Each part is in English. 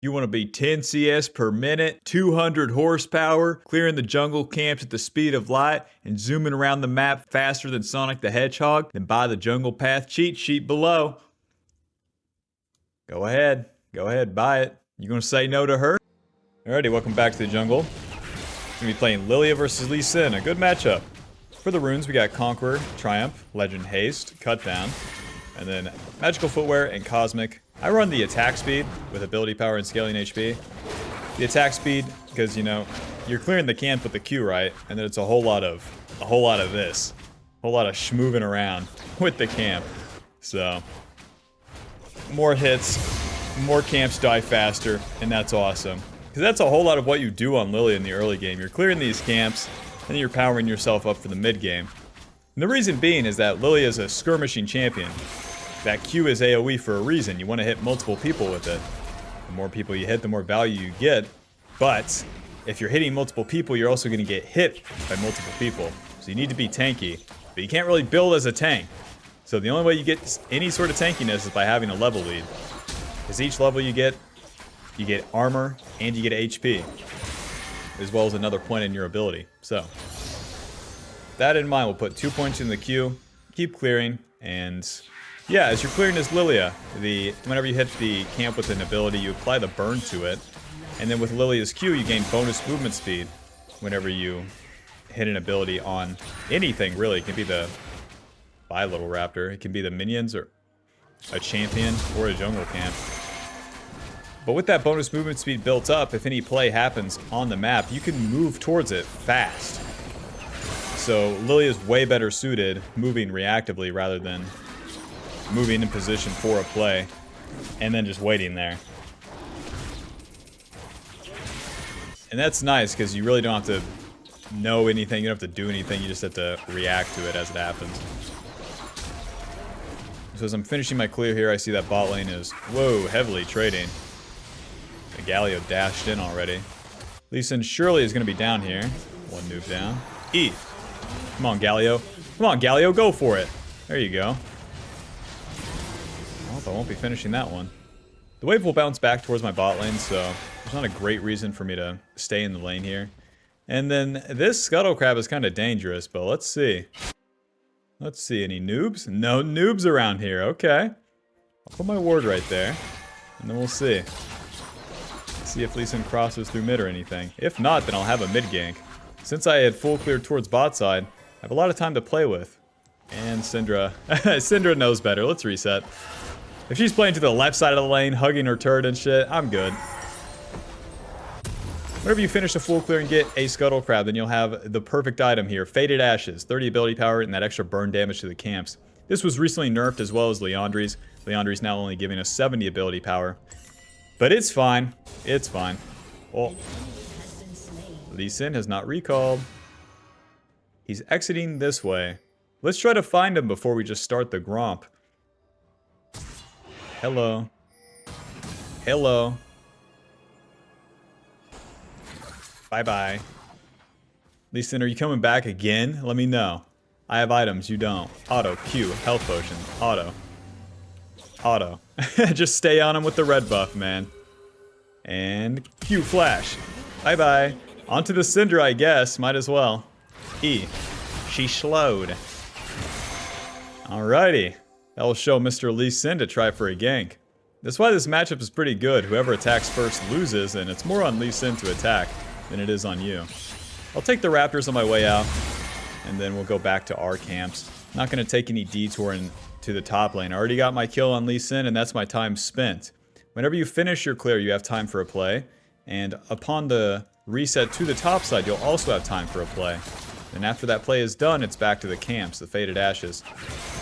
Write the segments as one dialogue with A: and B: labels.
A: You want to be 10 CS per minute, 200 horsepower, clearing the jungle camps at the speed of light, and zooming around the map faster than Sonic the Hedgehog? Then buy the Jungle Path cheat sheet below. Go ahead, buy it. You gonna say no to her? Alrighty, welcome back to the jungle. Gonna be playing Lillia versus Lee Sin, a good matchup. For the runes, we got Conqueror, Triumph, Legend Haste, Cut Down, and then Magical Footwear and Cosmic. I run the attack speed with ability power and scaling HP. The attack speed, because you know, you're clearing the camp with the Q, right? And then it's a whole lot of this. A whole lot of schmoving around with the camp. So, more hits, more camps die faster, and that's awesome. Because that's a whole lot of what you do on Lillia in the early game. You're clearing these camps, and then you're powering yourself up for the mid game. And the reason being is that Lillia is a skirmishing champion. That Q is AoE for a reason. You want to hit multiple people with it. The more people you hit, the more value you get. But if you're hitting multiple people, you're also going to get hit by multiple people. So you need to be tanky. But you can't really build as a tank. So the only way you get any sort of tankiness is by having a level lead. Because each level you get armor and you get HP. As well as another point in your ability. So, that in mind, we'll put 2 points in the queue. Keep clearing. And yeah, as you're clearing this Lillia, whenever you hit the camp with an ability, you apply the burn to it. And then with Lilia's Q, you gain bonus movement speed whenever you hit an ability on anything, really. It can be the Little Raptor, it can be the minions, or a champion, or a jungle camp. But with that bonus movement speed built up, if any play happens on the map, you can move towards it fast. So Lillia is way better suited moving reactively rather than moving in position for a play and then just waiting there. And that's nice because you really don't have to know anything, you don't have to do anything, you just have to react to it as it happens. So as I'm finishing my clear here, I see that bot lane is, whoa, heavily trading. The Galio dashed in already. Lee Sin surely is going to be down here. One noob down. E. Come on, Galio. Come on, Galio, go for it. There you go. I won't be finishing that one. The wave will bounce back towards my bot lane, so there's not a great reason for me to stay in the lane here. And then this Scuttle Crab is kind of dangerous, but let's see. Let's see, any noobs? No noobs around here, okay. I'll put my ward right there, and then we'll see. See if Lee Sin crosses through mid or anything. If not, then I'll have a mid gank. Since I had full clear towards bot side, I have a lot of time to play with. And Syndra. Syndra knows better, let's reset. If she's playing to the left side of the lane, hugging her turret and shit, I'm good. Whenever you finish a full clear and get a Scuttle Crab, then you'll have the perfect item here. Faded Ashes, 30 ability power, and that extra burn damage to the camps. This was recently nerfed as well as Liandry's. Liandry's now only giving us 70 ability power. But it's fine. It's fine. Oh. Lee Sin has not recalled. He's exiting this way. Let's try to find him before we just start the Gromp. Hello. Hello. Bye-bye. Lee Sin, are you coming back again? Let me know. I have items, you don't. Auto, Q, health potion. Auto. Auto. Just stay on him with the red buff, man. And Q flash. Bye-bye. Onto the Syndra, I guess. Might as well. E. She slowed. Alrighty. That will show Mr. Lee Sin to try for a gank. That's why this matchup is pretty good. Whoever attacks first loses, and it's more on Lee Sin to attack than it is on you. I'll take the Raptors on my way out, and then we'll go back to our camps. Not going to take any detour to the top lane. I already got my kill on Lee Sin, and that's my time spent. Whenever you finish your clear, you have time for a play, and upon the reset to the top side, you'll also have time for a play. And after that play is done, it's back to the camps, the Faded Ashes,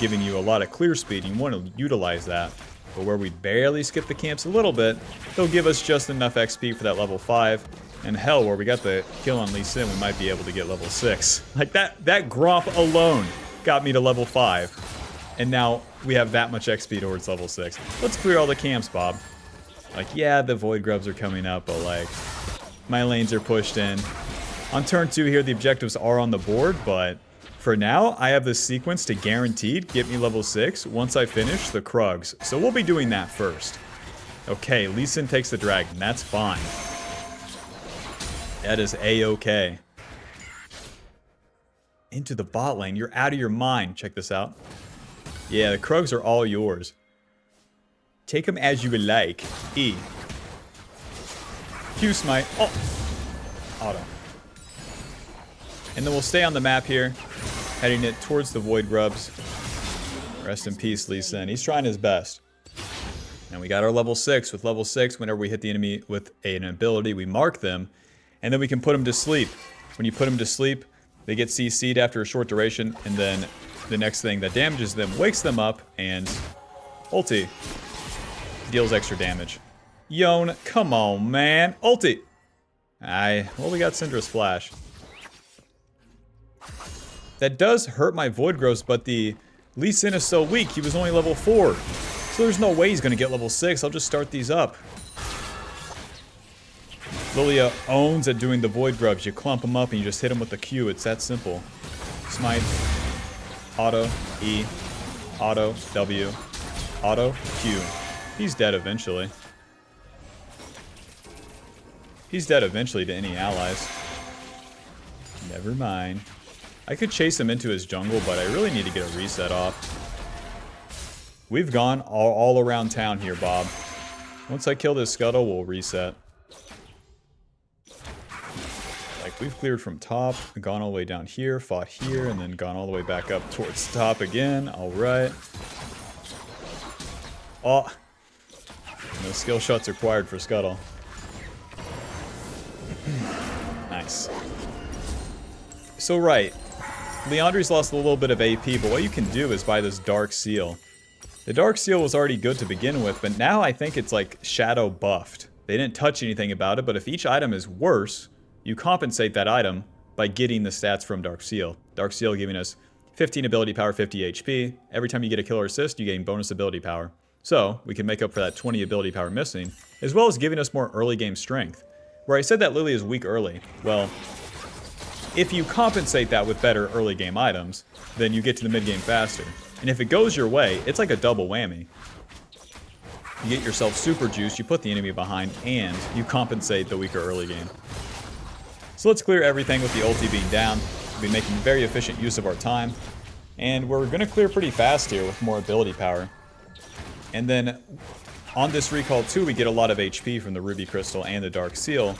A: giving you a lot of clear speed, and you want to utilize that. But where we barely skip the camps a little bit, they'll give us just enough XP for that level 5. And hell, where we got the kill on Lee Sin, we might be able to get level 6. Like that Gromp alone got me to level 5. And now we have that much XP towards level 6. Let's clear all the camps, Bob. Like, yeah, the Void Grubs are coming up, but like, my lanes are pushed in. On turn 2 here, the objectives are on the board, but for now, I have this sequence to guaranteed get me level 6 once I finish the Krugs. So we'll be doing that first. Okay, Lee Sin takes the dragon. That's fine. That is A-okay. Into the bot lane. You're out of your mind. Check this out. Yeah, the Krugs are all yours. Take them as you would like. E. Q smite. Oh! Auto. And then we'll stay on the map here, heading it towards the Void Grubs. Rest in peace, Lee Sin. He's trying his best. And we got our level 6. With level 6, whenever we hit the enemy with an ability, we mark them, and then we can put them to sleep. When you put them to sleep, they get CC'd after a short duration, and then the next thing that damages them wakes them up, and ulti deals extra damage. Yone, come on, man. Ulti! Well, we got Syndra's Flash. That does hurt my Void Growths, but the Lee Sin is so weak. He was only level 4. So there's no way he's going to get level 6. I'll just start these up. Lillia owns at doing the Void Grubs. You clump them up and you just hit them with the Q. It's that simple. Smite. Auto. E. Auto. W. Auto. Q. He's dead eventually. He's dead eventually to any allies. Never mind. I could chase him into his jungle, but I really need to get a reset off. We've gone all around town here, Bob. Once I kill this scuttle, we'll reset. Like, we've cleared from top, gone all the way down here, fought here, and then gone all the way back up towards top again. Alright. Oh. No skill shots required for scuttle. Nice. So, right. Liandry's lost a little bit of AP, but what you can do is buy this Dark Seal. The Dark Seal was already good to begin with, but now I think it's like shadow buffed. They didn't touch anything about it, but if each item is worse, you compensate that item by getting the stats from Dark Seal. Dark Seal giving us 15 ability power, 50 HP. Every time you get a kill or assist, you gain bonus ability power. So, we can make up for that 20 ability power missing, as well as giving us more early game strength. Where I said that Lillia is weak early, well, if you compensate that with better early game items, then you get to the mid game faster. And if it goes your way, it's like a double whammy. You get yourself super juice, you put the enemy behind, and you compensate the weaker early game. So let's clear everything with the ulti being down. We'll be making very efficient use of our time. And we're going to clear pretty fast here with more ability power. And then on this recall too, we get a lot of HP from the Ruby Crystal and the Dark Seal.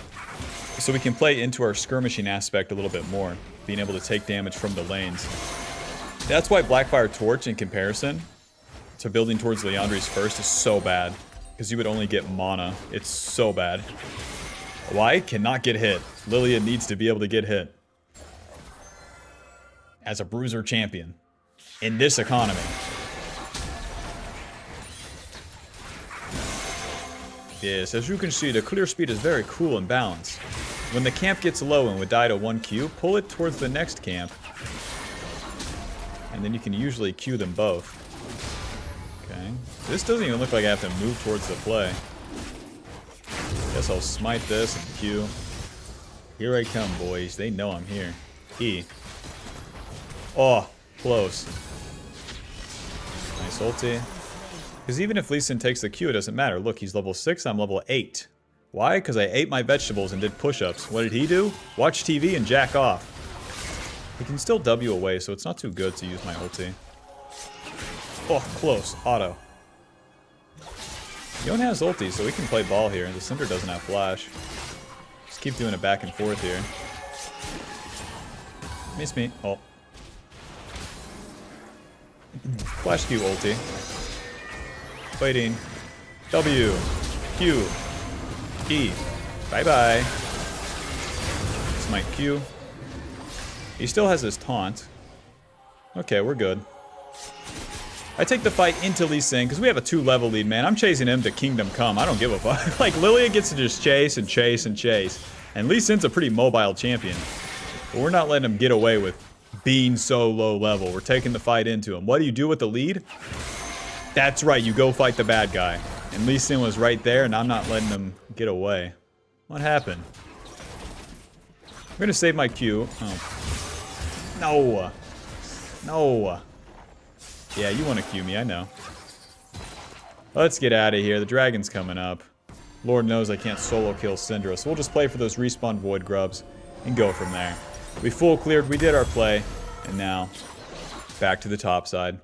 A: So we can play into our skirmishing aspect a little bit more, being able to take damage from the lanes. That's why Blackfire Torch, in comparison to building towards Liandry's first, is so bad. Because you would only get mana. It's so bad. Why? Cannot get hit. Lillia needs to be able to get hit. As a bruiser champion. In this economy. Yes, as you can see, the clear speed is very cool and balanced. When the camp gets low and would die to 1Q, pull it towards the next camp. And then you can usually Q them both. Okay. This doesn't even look like I have to move towards the play. Guess I'll smite this and Q. Here I come, boys. They know I'm here. E. Oh, close. Nice ulti. Because even if Lee Sin takes the Q, it doesn't matter. Look, he's level 6, I'm level 8. Why? Because I ate my vegetables and did push-ups. What did he do? Watch TV and jack off. He can still W away, so it's not too good to use my ulti. Oh, close. Auto. Yone has ulti, so we can play ball here. The Cinder doesn't have flash. Just keep doing it back and forth here. Miss me. Oh. Flash Q ulti. Waiting. W. Q. E. Bye-bye. Smite Q. He still has his taunt. Okay, we're good. I take the fight into Lee Sin because we have a 2-level lead, man. I'm chasing him to Kingdom Come. I don't give a fuck. Like, Lillia gets to just chase and chase and chase. And Lee Sin's a pretty mobile champion. But we're not letting him get away with being so low level. We're taking the fight into him. What do you do with the lead? That's right, you go fight the bad guy. And Lee Sin was right there, and I'm not letting him get away. What happened? I'm gonna save my Q. Oh. No. No. Yeah, you want to Q me, I know. Let's get out of here. The dragon's coming up. Lord knows I can't solo kill Syndra, so we'll just play for those respawn Void Grubs and go from there. We full cleared, we did our play, and now back to the top side.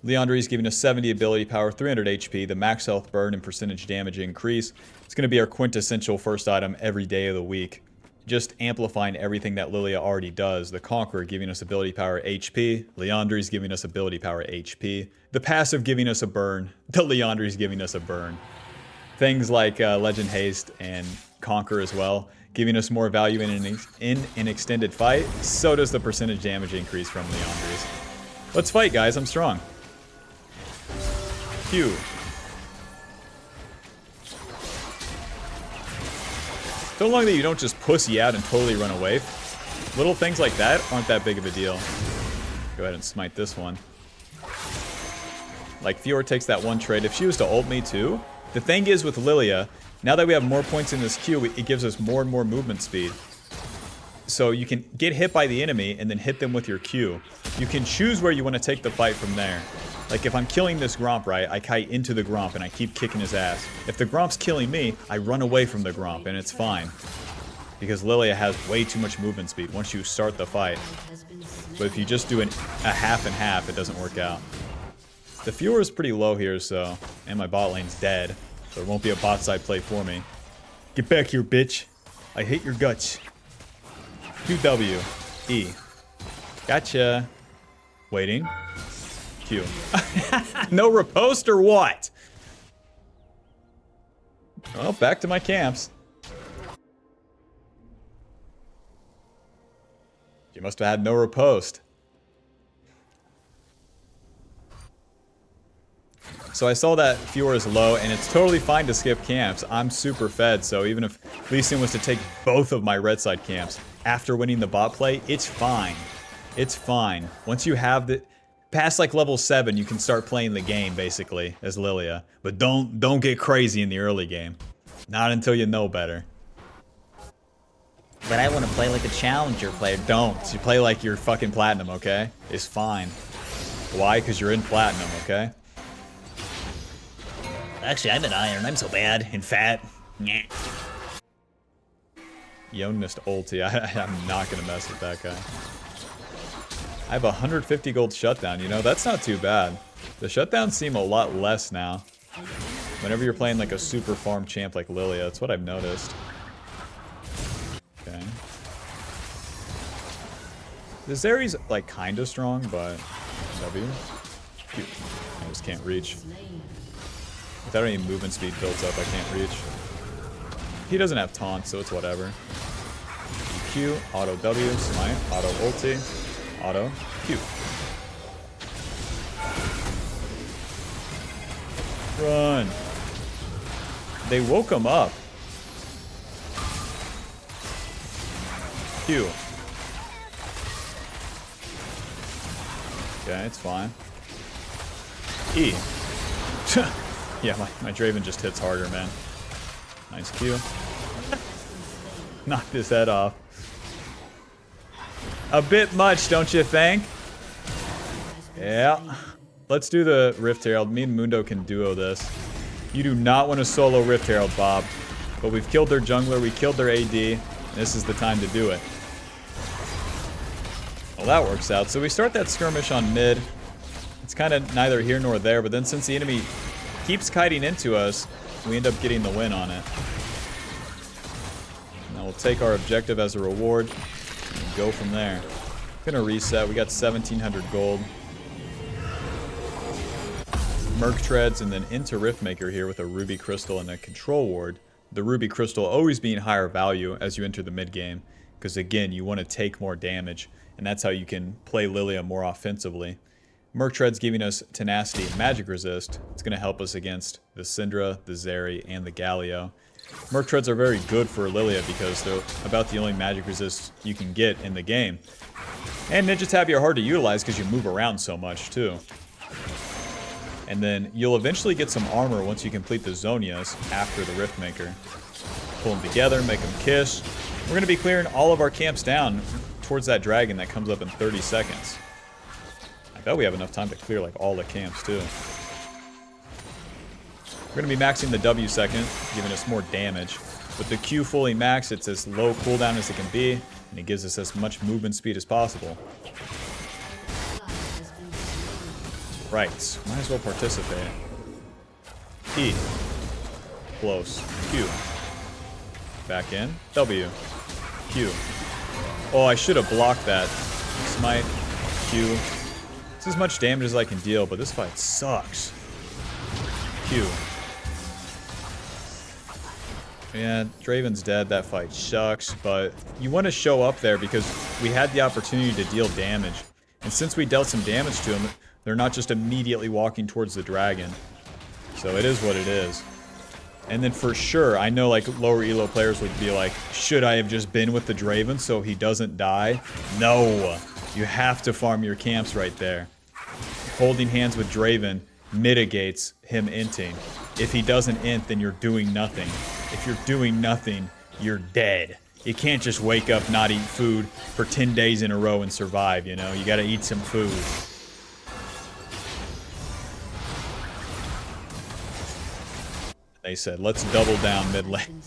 A: Liandry is giving us 70 ability power, 300 HP, the max health burn and percentage damage increase. It's going to be our quintessential first item every day of the week. Just amplifying everything that Lillia already does. The Conqueror giving us ability power HP. Liandry is giving us ability power HP. The passive giving us a burn. The Liandry is giving us a burn. Things like Legend Haste and Conquer as well, giving us more value in an extended fight. So does the percentage damage increase from Liandry's. Let's fight, guys. I'm strong. Q. So long that you don't just pussy out and totally run away. Little things like that aren't that big of a deal. Go ahead and smite this one. Like, Fiora takes that one trade. If she was to ult me too, the thing is with Lillia, now that we have more points in this Q, it gives us more and more movement speed. So you can get hit by the enemy and then hit them with your Q. You can choose where you want to take the fight from there. Like, if I'm killing this Gromp, right, I kite into the Gromp and I keep kicking his ass. If the Gromp's killing me, I run away from the Gromp and it's fine. Because Lillia has way too much movement speed once you start the fight. But if you just do a half and half, it doesn't work out. The Fiora is pretty low here, so... And my bot lane's dead. So it won't be a bot side play for me. Get back here, bitch. I hate your guts. QW. E. Gotcha. Waiting. Q. No riposte or what? Well, back to my camps. You must have had no riposte. So I saw that Fiora is low, and it's totally fine to skip camps. I'm super fed, so even if Lee Sin was to take both of my red side camps after winning the bot play, it's fine. It's fine. Once you have the... Past like level 7, you can start playing the game, basically, as Lillia. But don't get crazy in the early game. Not until you know better.
B: But I want to play like a challenger player.
A: Don't. You play like you're fucking platinum, okay? It's fine. Why? Because you're in platinum, okay?
B: Actually, I'm in iron. I'm so bad and fat. Nyeh.
A: Yonist ulti. I'm not going to mess with that guy. I have 150 gold shutdown, you know? That's not too bad. The shutdowns seem a lot less now. Whenever you're playing like a super farm champ like Lillia, that's what I've noticed. Okay. The Zeri's like kinda strong, but... W? Cute. I just can't reach. Without any movement speed built up, I can't reach. He doesn't have taunt, so it's whatever. Q, auto W, smite, auto ulti. Auto, Q. Run. They woke him up. Q. Okay, it's fine. E. Yeah, my Draven just hits harder, man. Nice Q. Knocked his head off. A bit much, don't you think? Yeah. Let's do the Rift Herald. Me and Mundo can duo this. You do not want to solo Rift Herald, Bob. But we've killed their jungler, we killed their AD. And this is the time to do it. Well, that works out. So we start that skirmish on mid. It's kind of neither here nor there, but then since the enemy keeps kiting into us, we end up getting the win on it. Now we'll take our objective as a reward. And go from there. Gonna reset. We got 1,700 gold. Merc treads and then into Riftmaker here with a Ruby Crystal and a Control Ward. The Ruby Crystal always being higher value as you enter the mid game, because again, you want to take more damage, and that's how you can play Lillia more offensively. Merc treads giving us tenacity and magic resist. It's gonna help us against the Syndra, the Zeri, and the Galio. Merc treads are very good for Lillia because they're about the only magic resist you can get in the game. And Ninja Tabi are hard to utilize because you move around so much too. And then you'll eventually get some armor once you complete the Zonias after the Riftmaker. Pull them together, make them kiss. We're going to be clearing all of our camps down towards that dragon that comes up in 30 seconds. I bet we have enough time to clear like all the camps too. We're going to be maxing the W second, giving us more damage. With the Q fully maxed, it's as low cooldown as it can be, and it gives us as much movement speed as possible. Right, might as well participate. E. Close. Q. Back in. W. Q. Oh, I should have blocked that. Smite. Q. It's as much damage as I can deal, but this fight sucks. Q. Yeah, Draven's dead. That fight sucks, but you want to show up there because we had the opportunity to deal damage. And since we dealt some damage to him, they're not just immediately walking towards the dragon. So it is what it is. And then for sure, I know like lower elo players would be like, should I have just been with the Draven so he doesn't die? No! You have to farm your camps right there. Holding hands with Draven mitigates him inting. If he doesn't int, then you're doing nothing. If you're doing nothing, you're dead. You can't just wake up, not eat food for 10 days in a row and survive, you know? You gotta eat some food. They said, let's double down mid lane.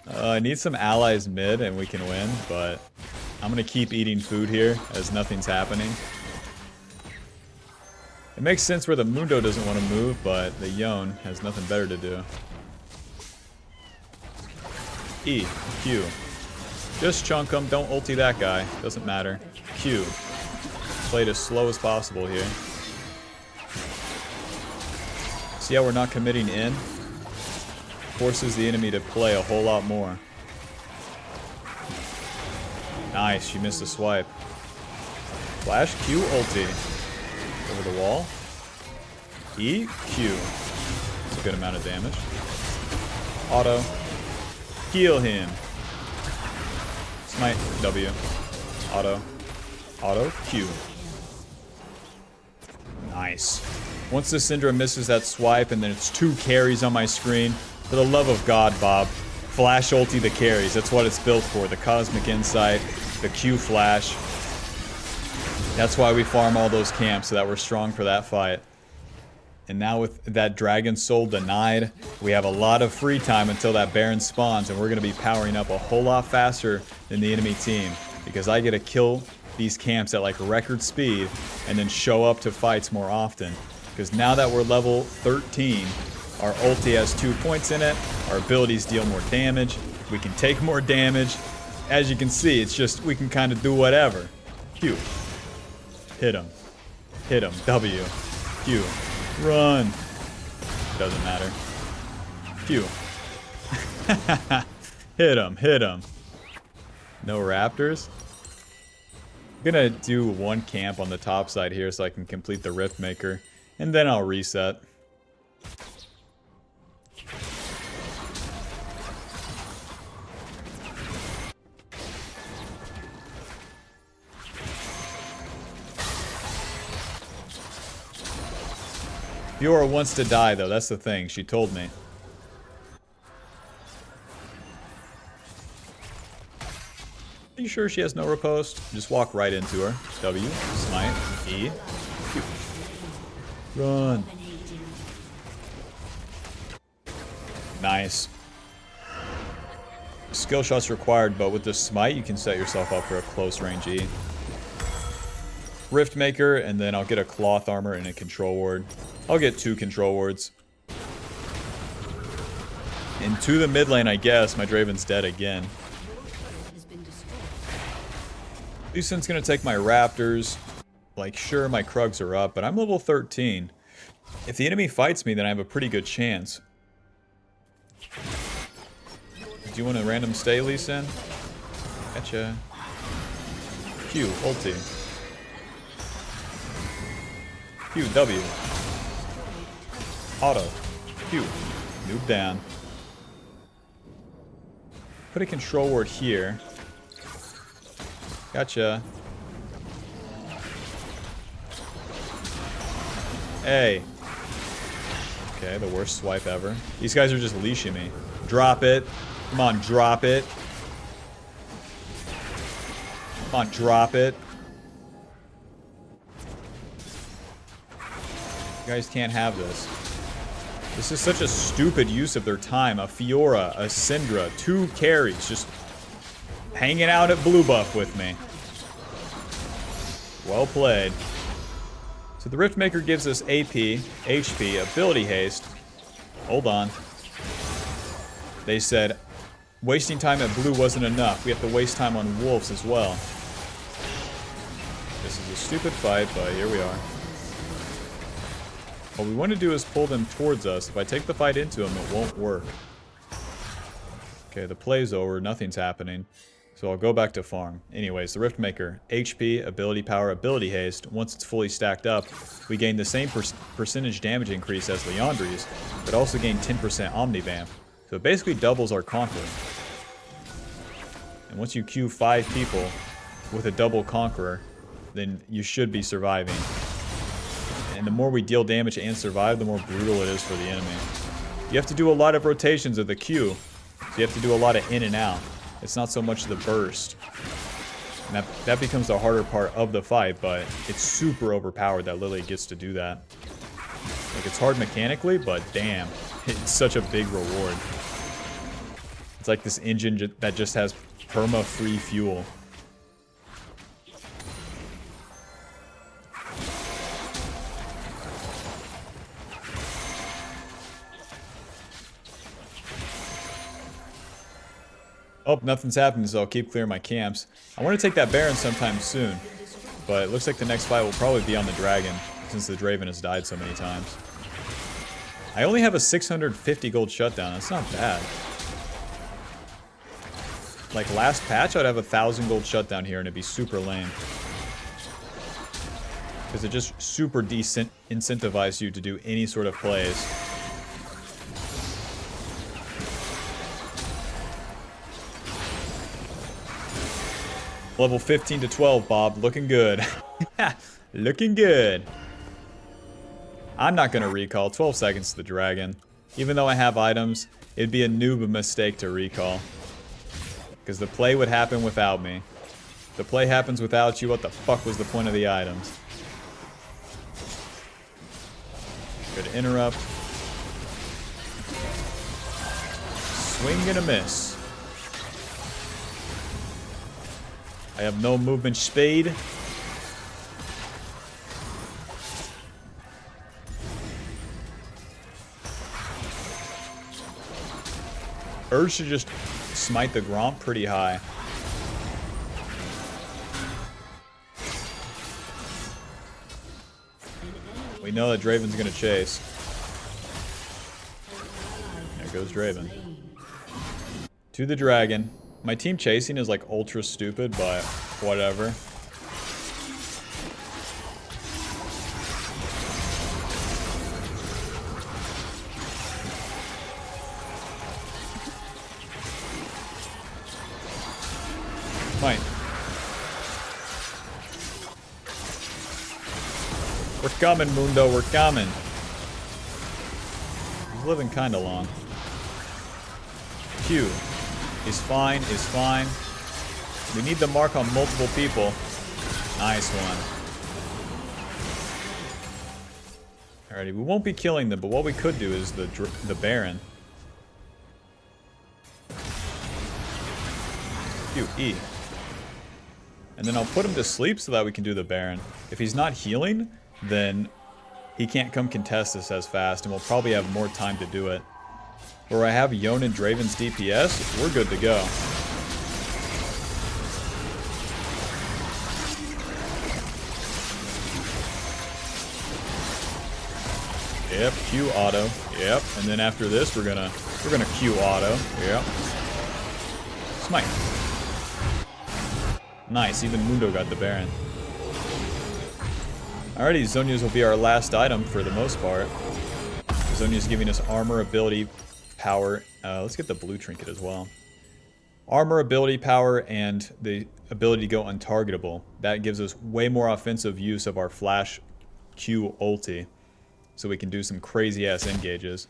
A: I need some allies mid and we can win, but I'm gonna keep eating food here as nothing's happening. It makes sense where the Mundo doesn't want to move, but the Yone has nothing better to do. E. Q. Just chunk him, don't ulti that guy, doesn't matter. Q. Play it as slow as possible here. See how we're not committing in? Forces the enemy to play a whole lot more. Nice, she missed a swipe. Flash Q ulti. Over the wall. E Q. That's a good amount of damage. Auto. Heal him. Smite W. Auto. Auto Q. Nice. Once the Syndra misses that swipe and then it's 2 carries on my screen, for the love of God, Bob, flash ulti the carries. That's what it's built for. The Cosmic Insight, the Q flash. That's why we farm all those camps, so that we're strong for that fight. And now with that Dragon Soul denied, we have a lot of free time until that Baron spawns, and we're going to be powering up a whole lot faster than the enemy team. Because I get to kill these camps at like record speed, and then show up to fights more often. Because now that we're level 13, our ulti has 2 points in it, our abilities deal more damage, we can take more damage. As you can see, it's just, we can kind of do whatever. Q. Hit him. Hit him. W. Q. Run. Doesn't matter. Q. Hit him. Hit him. No raptors. I'm gonna do 1 camp on the top side here so I can complete the Riftmaker. And then I'll reset. Fiora wants to die, though. That's the thing. She told me. Are you sure she has no riposte? Just walk right into her. W. Smite. E. Q. Run. Nice. Skill shots required, but with the Smite, you can set yourself up for a close range E. Riftmaker, and then I'll get a cloth armor and a control ward. I'll get 2 control wards. Into the mid lane, I guess. My Draven's dead again. Lee Sin's gonna take my raptors. Like, sure, my Krugs are up, but I'm level 13. If the enemy fights me, then I have a pretty good chance. Do you want a random stay, Lee Sin? Gotcha. Q, ulti. Q, W. Auto. Q. Noob down. Put a control ward here. Gotcha. Hey. Okay, the worst swipe ever. These guys are just leashing me. Drop it. Come on, drop it. Come on, drop it. guys can't have this. This is such a stupid use of their time. A Fiora, a Syndra, 2 carries just hanging out at blue buff with me. Well played. So the Riftmaker gives us AP, HP, ability haste. Hold on. They said wasting time at blue wasn't enough. We have to waste time on wolves as well. This is a stupid fight, but here we are. What we want to do is pull them towards us. If I take the fight into them, it won't work. Okay, the play's over. Nothing's happening. So I'll go back to farm. Anyways, the Riftmaker, HP, ability power, ability haste. Once it's fully stacked up, we gain the same percentage damage increase as Liandry's, but also gain 10% Omni Vamp. So it basically doubles our Conqueror. And once you queue 5 people with a double Conqueror, then you should be surviving. And the more we deal damage and survive, the more brutal it is for the enemy. You have to do a lot of rotations of the queue, so you have to do a lot of in and out. It's not so much the burst. And that becomes the harder part of the fight, but it's super overpowered that Lillia gets to do that. Like, it's hard mechanically, but damn, it's such a big reward. It's like this engine that just has perma-free fuel. Oh, nothing's happening, so I'll keep clearing my camps. I want to take that Baron sometime soon, but it looks like the next fight will probably be on the Dragon, since the Draven has died so many times. I only have a 650 gold shutdown. That's not bad. Like last patch, I'd have a 1,000 gold shutdown here, and it'd be super lame. Because it just super incentivizes you to do any sort of plays. Level 15 to 12, Bob. Looking good. Looking good. I'm not going to recall. 12 seconds to the dragon. Even though I have items, it'd be a noob mistake to recall. Because the play would happen without me. If the play happens without you, what the fuck was the point of the items? Good interrupt. Swing and a miss. I have no movement speed. Urge should just smite the Gromp pretty high. We know that Draven's gonna chase. There goes Draven. To the dragon. My team chasing is like ultra stupid, but whatever. Fine. We're coming, Mundo, we're coming. He's living kinda long. Q. Is fine, is fine. We need the mark on multiple people. Nice one. Alrighty, we won't be killing them, but what we could do is the Baron. Q, E. And then I'll put him to sleep so that we can do the Baron. If he's not healing, then he can't come contest us as fast, and we'll probably have more time to do it. Where I have Yone and Draven's DPS, we're good to go. Yep, Q auto. Yep, and then after this, we're gonna Q auto. Yep. Smite. Nice, even Mundo got the Baron. Alrighty, Zhonya's will be our last item for the most part. Zhonya's giving us armor, ability, power. Let's get the blue trinket as well. Armor, ability, power, and the ability to go untargetable. That gives us way more offensive use of our flash Q ulti. So we can do some crazy ass engages.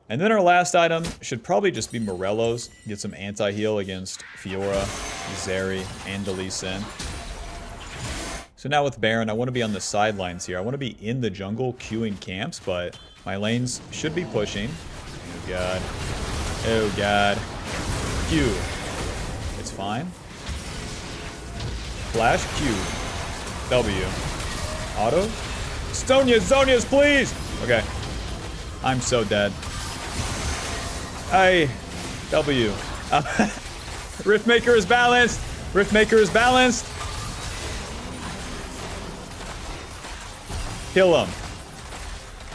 A: And then our last item should probably just be Morello's. Get some anti-heal against Fiora, Zeri, and Lee Sin. So now with Baron, I want to be on the sidelines here. I want to be in the jungle queuing camps, but my lanes should be pushing. Oh god. Oh god. Q. It's fine. Flash Q. W. Auto. Zonias, please! Okay. I'm so dead. W. Riftmaker is balanced! Riftmaker is balanced! Kill him.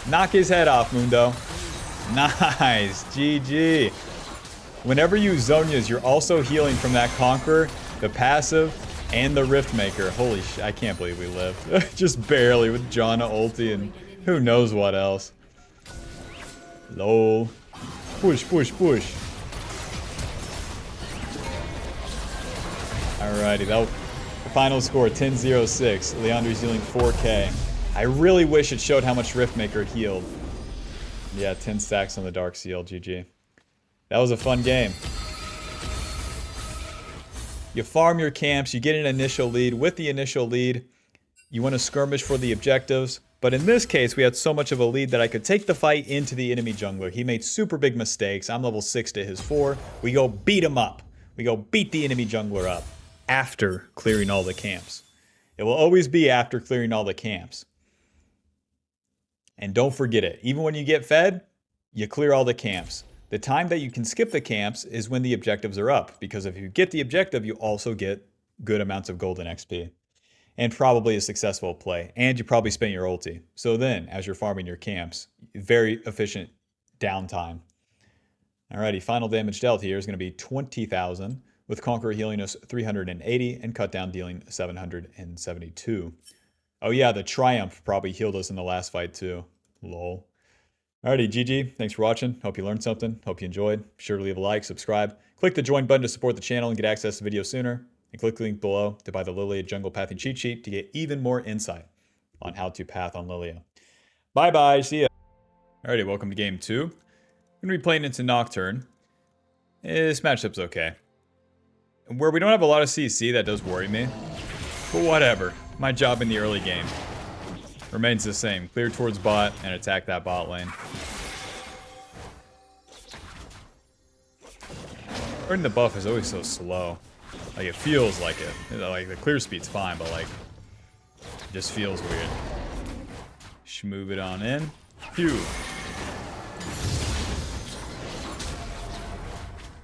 A: Knock his head off, Mundo. Nice. GG. Whenever you Zonias, you're also healing from that Conqueror, the passive, and the Riftmaker. Holy shit, I can't believe we lived. Just barely with Janna ulti and who knows what else. Lol. Push, push, push. Alrighty, the final score, 10-0-6. Liandry's dealing 4k. I really wish it showed how much Riftmaker healed. Yeah, 10 stacks on the Dark Seal, GG. That was a fun game. You farm your camps, you get an initial lead. With the initial lead, you want to skirmish for the objectives. But in this case, we had so much of a lead that I could take the fight into the enemy jungler. He made super big mistakes. I'm level 6 to his 4. We go beat him up. We go beat the enemy jungler up after clearing all the camps. It will always be after clearing all the camps. And don't forget it. Even when you get fed, you clear all the camps. The time that you can skip the camps is when the objectives are up. Because if you get the objective, you also get good amounts of golden XP. And probably a successful play. And you probably spent your ulti. So then, as you're farming your camps, very efficient downtime. Alrighty, final damage dealt here is going to be 20,000. With Conqueror healing us 380 and Cut Down dealing 772. Oh yeah, the Triumph probably healed us in the last fight too. Lol. Alrighty, GG. Thanks for watching. Hope you learned something. Hope you enjoyed. Be sure to leave a like, subscribe. Click the join button to support the channel and get access to videos sooner. And click the link below to buy the Lillia Jungle Pathing cheat sheet to get even more insight on how to path on Lillia. Bye-bye. See ya. Alrighty, welcome to game 2. I'm going to be playing into Nocturne. This matchup's okay. Where we don't have a lot of CC, that does worry me. But whatever. My job in the early game remains the same. Clear towards bot and attack that bot lane. Earning the buff is always so slow. Like, it feels like it. Like, the clear speed's fine, but like, it just feels weird. Shmove it on in. Phew.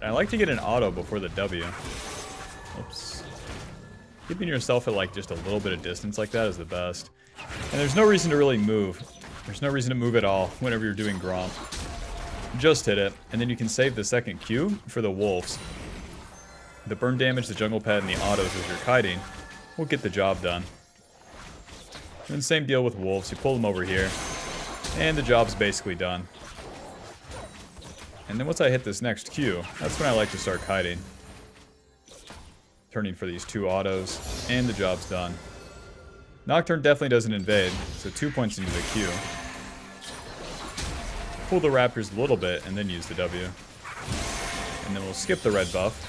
A: I like to get an auto before the W. Oops. Keeping yourself at like just a little bit of distance like that is the best. And there's no reason to really move. There's no reason to move at all whenever you're doing Gromp. Just hit it, and then you can save the second Q for the wolves. The burn damage, the jungle pad, and the autos as you're kiting will get the job done. And then same deal with wolves. You pull them over here, and the job's basically done. And then once I hit this next Q, that's when I like to start kiting. Turning for these 2 autos, and the job's done. Nocturne definitely doesn't invade, so 2 points into the Q. Pull the raptors a little bit, and then use the W. And then we'll skip the red buff.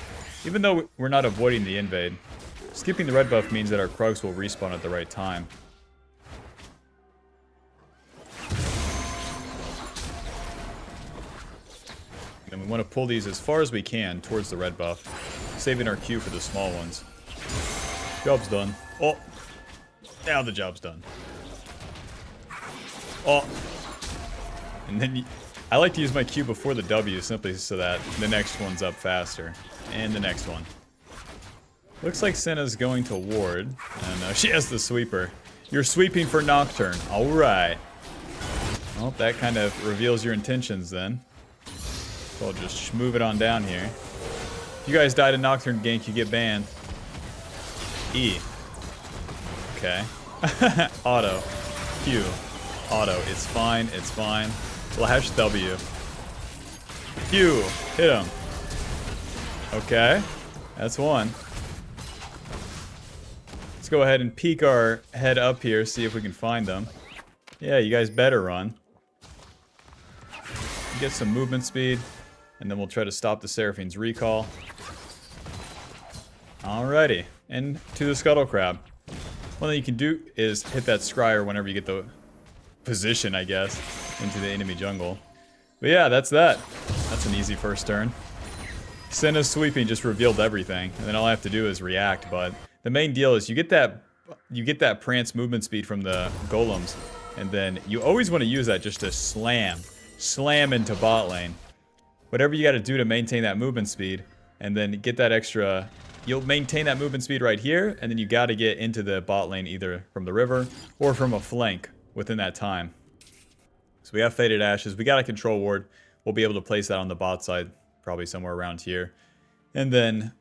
A: Even though we're not avoiding the invade, skipping the red buff means that our Krugs will respawn at the right time. And we want to pull these as far as we can towards the red buff, saving our Q for the small ones. Job's done. Oh! Now the job's done. Oh! And then I like to use my Q before the W simply so that the next one's up faster. And the next one. Looks like Senna's going to ward. And she has the sweeper. You're sweeping for Nocturne. Alright. Well, that kind of reveals your intentions then. So I'll just move it on down here. If you guys died in Nocturne gank, you get banned. E. Okay. Auto. Q. Auto. It's fine. It's fine. Slash W. Q. Hit him. Okay. That's one. Let's go ahead and peek our head up here, see if we can find them. Yeah, you guys better run. Get some movement speed, and then we'll try to stop the Seraphine's recall. Alrighty. And to the Scuttle Crab. One thing you can do is hit that scryer whenever you get the position, I guess, into the enemy jungle. But yeah, that's that. That's an easy first turn. Senna's sweeping just revealed everything, and then all I have to do is react. But the main deal is you get that prance movement speed from the golems, and then you always want to use that just to slam into bot lane. Whatever you got to do to maintain that movement speed, and then get that extra. You'll maintain that movement speed right here, and then you got to get into the bot lane either from the river or from a flank within that time. So we have Faded Ashes. We got a control ward. We'll be able to place that on the bot side, probably somewhere around here. And then,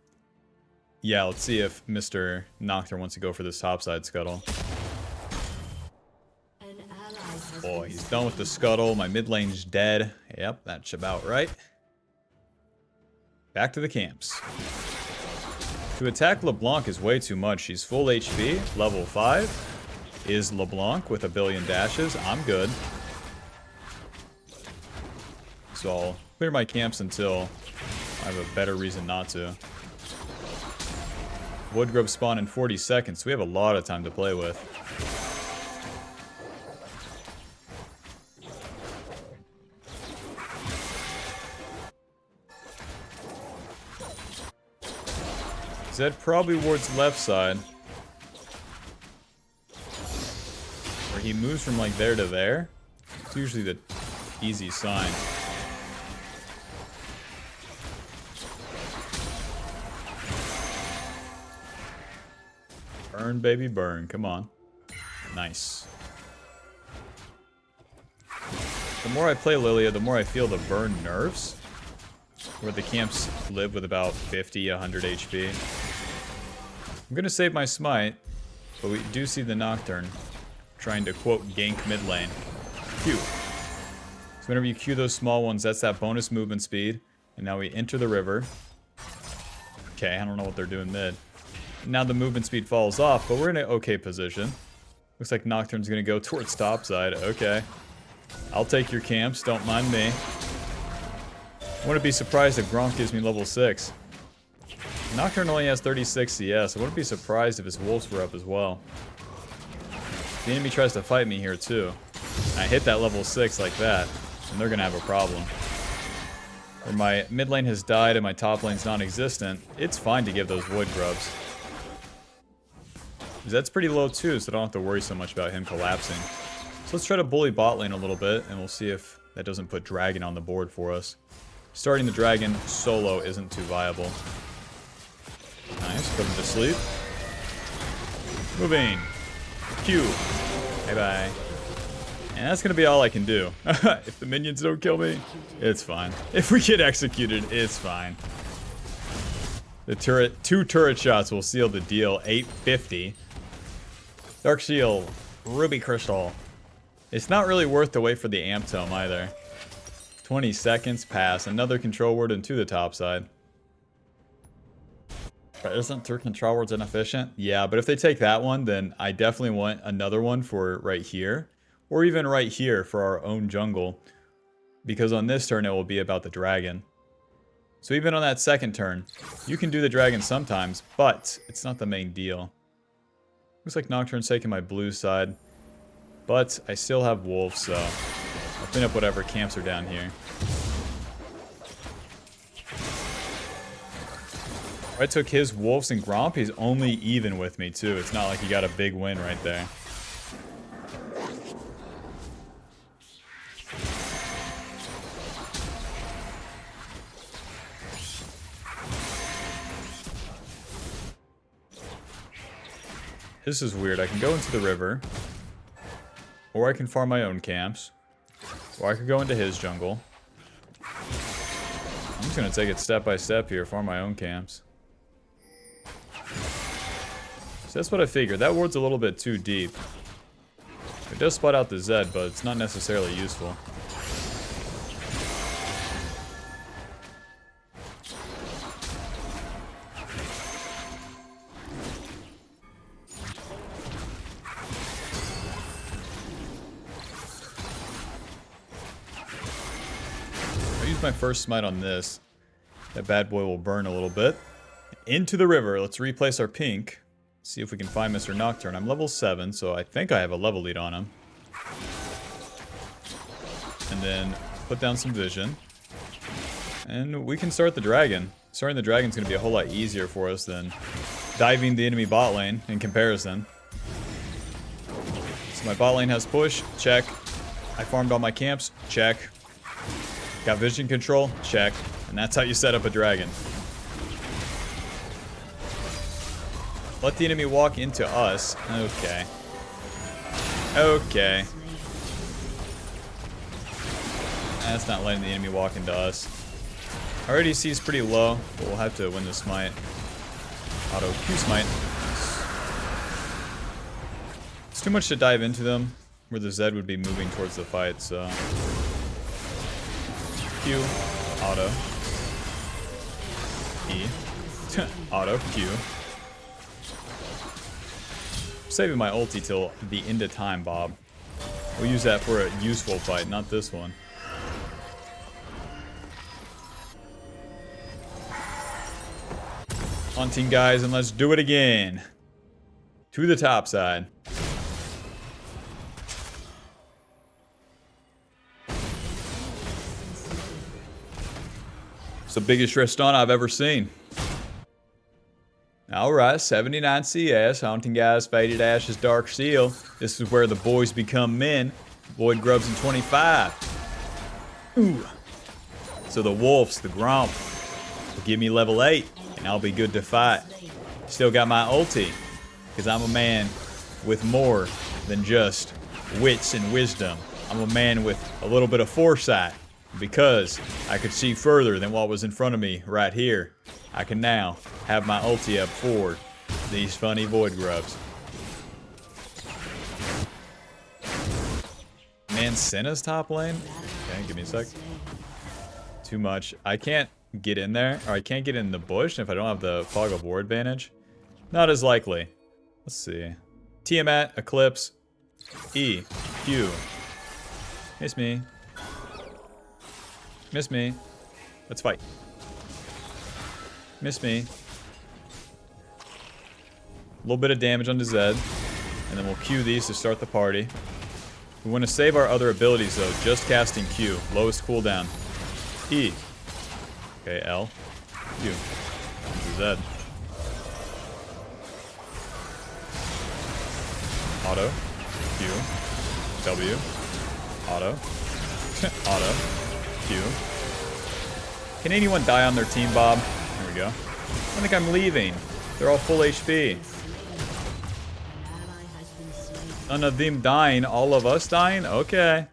A: yeah, let's see if Mr. Nocturne wants to go for this topside scuttle. Oh, he's done with the scuttle. My mid lane's dead. Yep, that's about right. Back to the camps. To attack LeBlanc is way too much. She's full HP, level 5. Is LeBlanc with a billion dashes. I'm good. So I'll clear my camps until I have a better reason not to. Woodgrub spawn in 40 seconds, so we have a lot of time to play with. Zed probably wards left side. Where he moves from like there to there. It's usually the easy sign. Burn, baby, burn. Come on. Nice. The more I play Lillia, the more I feel the burn nerfs. Where the camps live with about 50, 100 HP. I'm going to save my smite, but we do see the Nocturne trying to, quote, gank mid lane. Q. So whenever you Q those small ones, that's that bonus movement speed. And now we enter the river. Okay, I don't know what they're doing mid. Now the movement speed falls off, but we're in an okay position. Looks like Nocturne's going to go towards topside. Okay. I'll take your camps, don't mind me. I wouldn't be surprised if Gronk gives me level 6. Nocturne only has 36 CS. I wouldn't be surprised if his wolves were up as well. The enemy tries to fight me here too. I hit that level 6 like that, and they're going to have a problem. Where my mid lane has died and my top lane's non-existent, it's fine to give those wood grubs. Zed's pretty low too, so I don't have to worry so much about him collapsing. So let's try to bully bot lane a little bit, and we'll see if that doesn't put Dragon on the board for us. Starting the Dragon solo isn't too viable. Nice, put him to sleep. Moving. Q. Bye-bye. And that's going to be all I can do. If the minions don't kill me, it's fine. If we get executed, it's fine. The turret, 2 turret shots will seal the deal. 850. Dark Shield. Ruby Crystal. It's not really worth to wait for the Amp Tome either. 20 seconds pass. Another control word into the top side. But isn't 3 control words inefficient? Yeah, but if they take that one, then I definitely want another one for right here. Or even right here for our own jungle. Because on this turn, it will be about the dragon. So even on that second turn, you can do the dragon sometimes, but it's not the main deal. Looks like Nocturne's taking my blue side. But I still have wolves, so I'll clean up whatever camps are down here. I took his wolves and Gromp. He's only even with me too. It's not like he got a big win right there. This is weird. I can go into the river. Or I can farm my own camps. Or I could go into his jungle. I'm just going to take it step by step here, farm my own camps. So that's what I figured. That ward's a little bit too deep. It does spot out the Zed, but it's not necessarily useful. I'll use my first smite on this. That bad boy will burn a little bit. Into the river. Let's replace our pink. See if we can find Mr. Nocturne. I'm level 7, so I think I have a level lead on him. And then put down some vision. And we can start the dragon. Starting the dragon's going to be a whole lot easier for us than diving the enemy bot lane in comparison. So my bot lane has push, check. I farmed all my camps, check. Got vision control, check. And that's how you set up a dragon. Let the enemy walk into us. Okay. Okay. That's not letting the enemy walk into us. Our ADC is pretty low, but we'll have to win the smite. Auto Q smite. It's too much to dive into them, where the Zed would be moving towards the fight, so... Q. Auto. E. Auto. Q. Saving my ulti till the end of time, Bob. We'll use that for a useful fight, not this one. Hunting, guys, and let's do it again. To the top side. It's the biggest restaurant I've ever seen. Alright, 79 CS, Haunting Guys, Faded Ashes, Dark Seal. This is where the boys become men. Void Grubs in 25. Ooh. So the Wolves, the Gromp, will give me level 8, and I'll be good to fight. Still got my ulti, because I'm a man with more than just wits and wisdom. I'm a man with a little bit of foresight, because I could see further than what was in front of me right here. I can now have my ulti up for these funny Void Grubs. Man, Senna's top lane? Okay, give me a sec. Too much. I can't get in there, or I can't get in the bush if I don't have the Fog of War advantage. Not as likely. Let's see. Tiamat, Eclipse, E, Q. Miss me. Miss me. Let's fight. Miss me. A little bit of damage onto Zed. And then we'll Q these to start the party. We want to save our other abilities though, just casting Q. Lowest cooldown. E. Okay, L. Q. Z. Auto. Q. W. Auto. Auto. Q. Can anyone die on their team, Bob? There we go. I think I'm leaving. They're all full HP. None of them dying, all of us dying? Okay.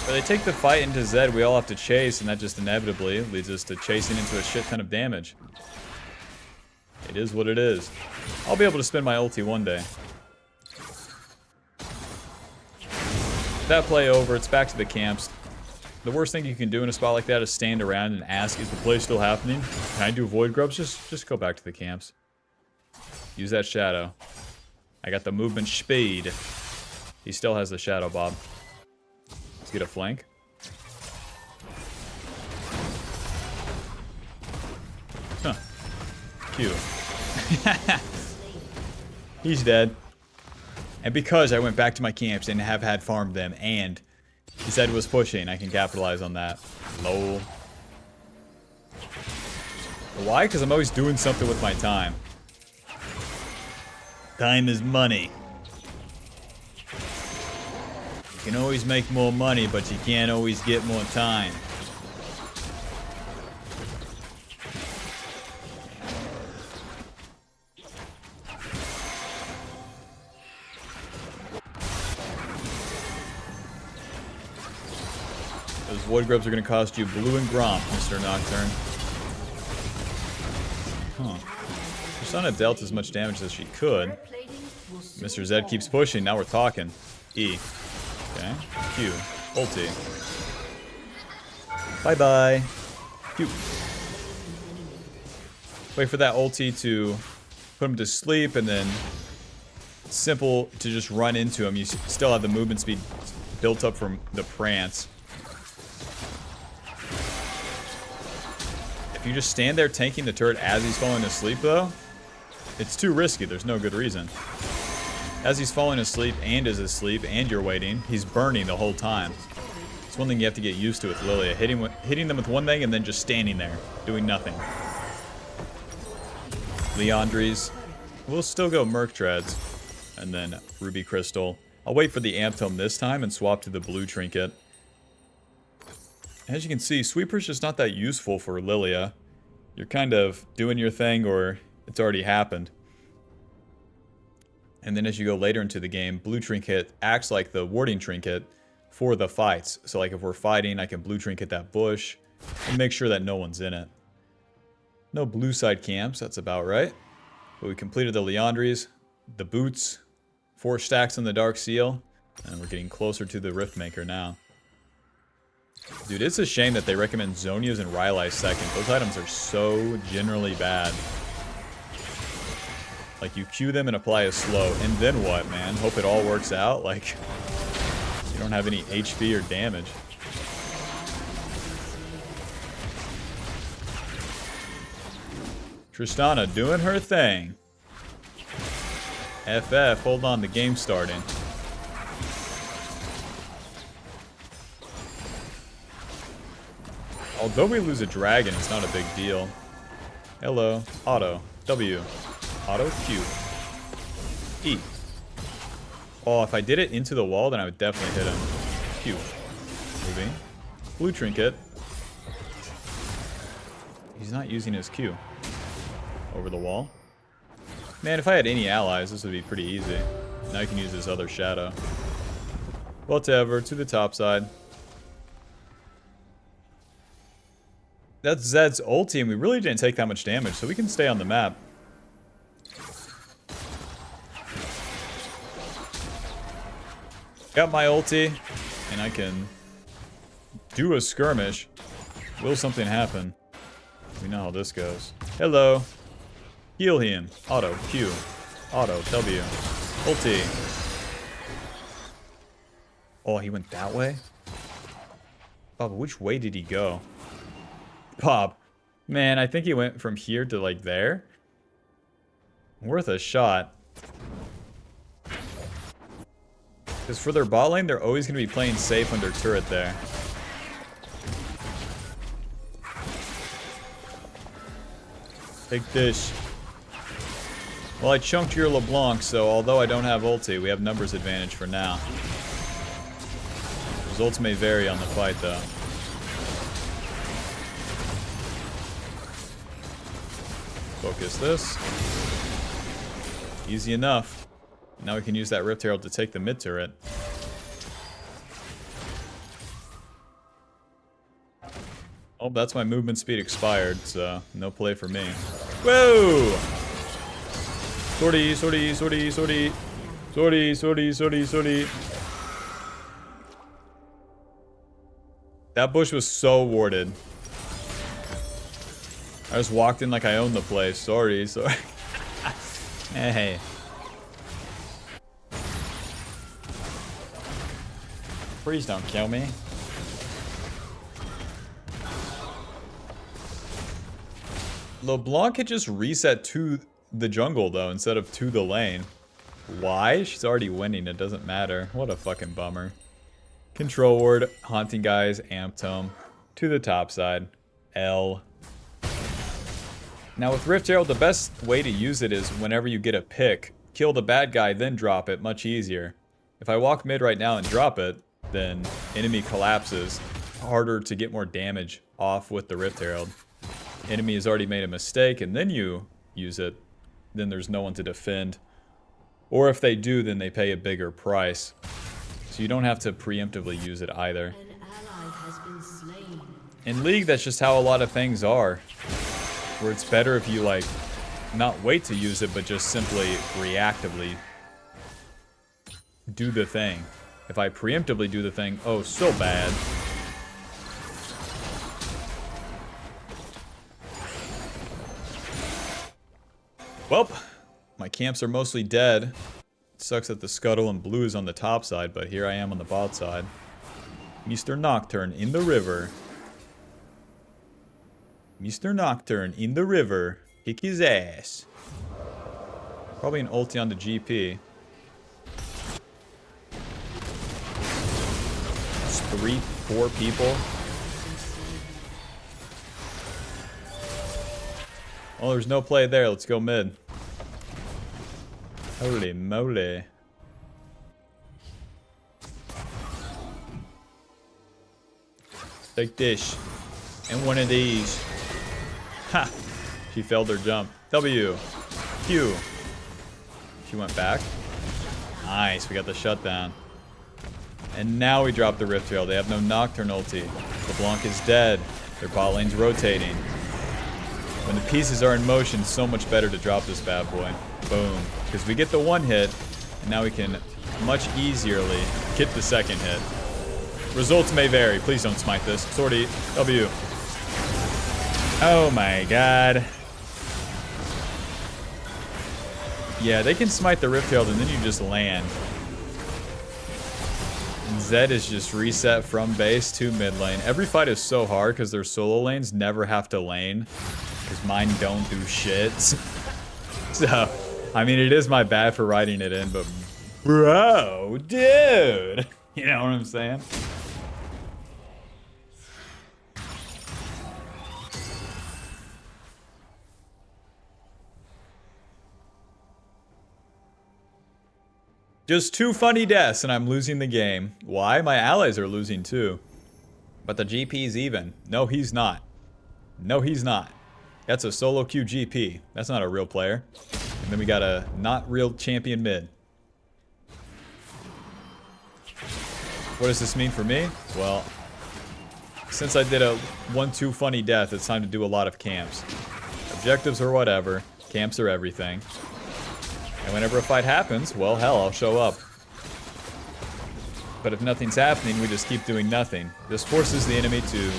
A: But they take the fight into Zed, we all have to chase, and that just inevitably leads us to chasing into a shit ton of damage. It is what it is. I'll be able to spend my ulti one day. That play over, it's back to the camps. The worst thing you can do in a spot like that is stand around and ask, is the play still happening? Can I do Void Grubs? Just go back to the camps. Use that shadow. I got the movement speed. He still has the shadow, Bob. Let's get a flank. Huh. Q. He's dead. And because I went back to my camps and have had farmed them and he said was pushing, I can capitalize on that. Lol. Why? Because I'm always doing something with my time. Time is money. You can always make more money, but you can't always get more time. Those Void Grubs are going to cost you blue and Gromp, Mr. Nocturne. Huh. Persona dealt as much damage as she could. Mr. Zed keeps pushing, now we're talking. E. Okay. Q. Ulti. Bye-bye. Q. Wait for that ulti to put him to sleep, and then it's simple to just run into him. You still have the movement speed built up from the prance. If you just stand there tanking the turret as he's falling asleep, though, it's too risky. There's no good reason. As he's falling asleep and is asleep and you're waiting, he's burning the whole time. It's one thing you have to get used to with Lillia. Hitting them with one thing and then just standing there, doing nothing. Liandry's. We'll still go Merc Treads. And then Ruby Crystal. I'll wait for the Amp Tome this time and swap to the blue trinket. As you can see, Sweeper's just not that useful for Lillia. You're kind of doing your thing or it's already happened. And then as you go later into the game, blue trinket acts like the warding trinket for the fights. So like if we're fighting, I can blue trinket that bush and make sure that no one's in it. No blue side camps, that's about right. But we completed the Liandry's, the boots, 4 stacks on the Dark Seal, and we're getting closer to the Riftmaker now. Dude, it's a shame that they recommend Zhonya's and Rylai's second. Those items are so generally bad. Like, you Q them and apply a slow, and then what, man? Hope it all works out? Like, you don't have any HP or damage. Tristana doing her thing. FF, hold on, the game's starting. Although we lose a dragon, it's not a big deal. Hello. Auto. W. Auto. Q. E. Oh, if I did it into the wall, then I would definitely hit him. Q. Moving. Blue trinket. He's not using his Q. Over the wall. Man, if I had any allies, this would be pretty easy. Now I can use this other shadow. Whatever, to the top side. That's Zed's ulti, and we really didn't take that much damage, so we can stay on the map. Got my ulti, and I can do a skirmish. Will something happen? We know how this goes. Hello. Heal him. Auto. Q. Auto. W. Ulti. Oh, he went that way? Oh, but which way did he go? Pop. Man, I think he went from here to, like, there. Worth a shot. Because for their bot lane, they're always going to be playing safe under turret there. Take this. Well, I chunked your LeBlanc, so although I don't have ulti, we have numbers advantage for now. Results may vary on the fight, though. Focus this. Easy enough. Now we can use that Rift Herald to take the mid turret. Oh, that's my movement speed expired, so no play for me. Whoa! Sortie, sortie, sortie, sortie. Sortie, sortie, sortie, sortie. That bush was so warded. I just walked in like I owned the place. Sorry, sorry. Hey. Please don't kill me. LeBlanc could just reset to the jungle, though, instead of to the lane. Why? She's already winning. It doesn't matter. What a fucking bummer. Control ward, haunting guys, amp tome. To the top side. L. Now with Rift Herald, the best way to use it is whenever you get a pick, kill the bad guy, then drop it. Much easier. If I walk mid right now and drop it, then enemy collapses. Harder to get more damage off with the Rift Herald. Enemy has already made a mistake, and then you use it. Then there's no one to defend. Or if they do, then they pay a bigger price. So you don't have to preemptively use it either.
C: An ally has been slain.
A: In League, that's just how a lot of things are. Where it's better if you, like, not wait to use it, but just simply reactively do the thing. If I preemptively do the thing, oh, so bad. Well, my camps are mostly dead. It sucks that the Scuttle and Blue is on the top side, but here I am on the bot side. Mr. Nocturne in the river. Mr. Nocturne in the river. Kick his ass. Probably an ulti on the GP. It's 3-4 people. Oh, there's no play there. Let's go mid. Holy moly. Take this. And one of these. Ha! She failed her jump. W. Q. She went back. Nice, we got the shutdown. And now we drop the Rift Trail. They have no Nocturne ulti. LeBlanc is dead. Their bot lane's rotating. When the pieces are in motion, it's so much better to drop this bad boy. Boom. Because we get the one hit, and now we can much easierly get the second hit. Results may vary. Please don't smite this. Sortie. W. Oh my god. Yeah, they can smite the Rift Tail, and then you just land. And Zed is just reset from base to mid lane. Every fight is so hard because their solo lanes never have to lane. Because mine don't do shit. So, I mean, it is my bad for writing it in, but bro, dude. You know what I'm saying? Just 2 funny deaths and I'm losing the game. Why? My allies are losing too. But the GP's even. No, he's not. No, he's not. That's a solo queue GP. That's not a real player. And then we got a not real champion mid. What does this mean for me? Well, since I did a 1-2 funny death, it's time to do a lot of camps. Objectives or whatever. Camps are everything. And whenever a fight happens, well, hell, I'll show up. But if nothing's happening, we just keep doing nothing. This forces the enemy to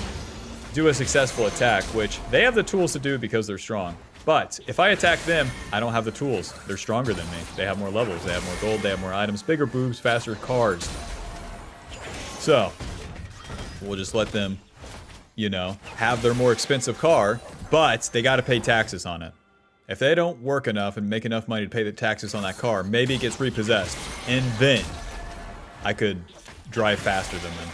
A: do a successful attack, which they have the tools to do because they're strong. But if I attack them, I don't have the tools. They're stronger than me. They have more levels, they have more gold, they have more items, bigger boobs, faster cars. So, we'll just let them, you know, have their more expensive car, but they gotta pay taxes on it. If they don't work enough and make enough money to pay the taxes on that car, maybe it gets repossessed. And then I could drive faster than them.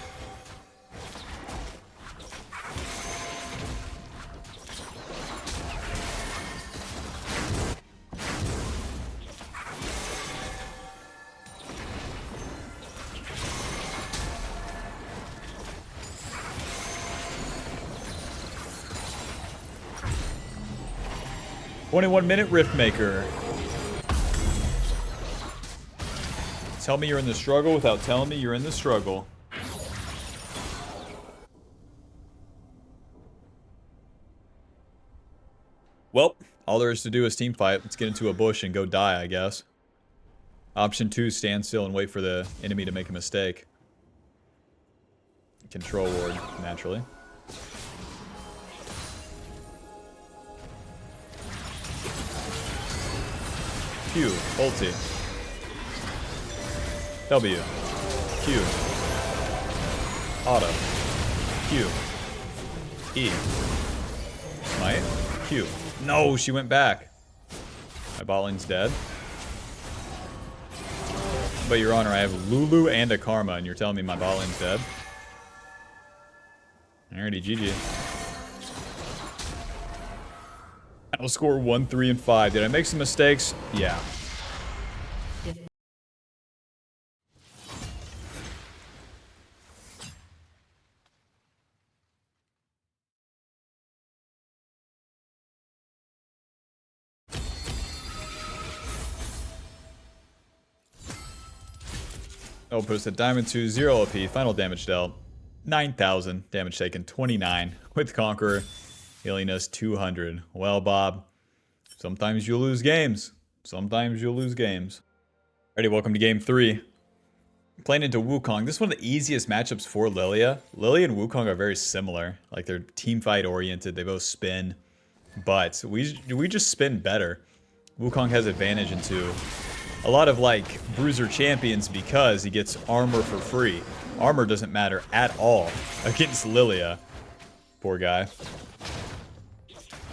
A: "21-minute Riftmaker. Tell me you're in the struggle without telling me you're in the struggle." Well, all there is to do is team fight. Let's get into a bush and go die, I guess. Option 2, stand still and wait for the enemy to make a mistake. Control ward, naturally. Q, ulti. W. Q. Auto. Q. E. Smite. Q. No, she went back. My bot lane's dead. But your honor, I have Lulu and a Karma, and you're telling me my bot lane's dead? Alrighty, GG. I'll score 1, 3, and 5. Did I make some mistakes? Yeah. Oh, post at Diamond 2, 0 OP, final damage dealt. 9,000, damage taken 29, with Conqueror healing us 200. Well, Bob, sometimes you'll lose games. Sometimes you'll lose games. Alrighty, welcome to game 3. Playing into Wukong. This is one of the easiest matchups for Lillia. Lillia and Wukong are very similar. Like, they're team fight oriented, they both spin. But we just spin better. Wukong has advantage into a lot of, like, bruiser champions because he gets armor for free. Armor doesn't matter at all against Lillia. Poor guy.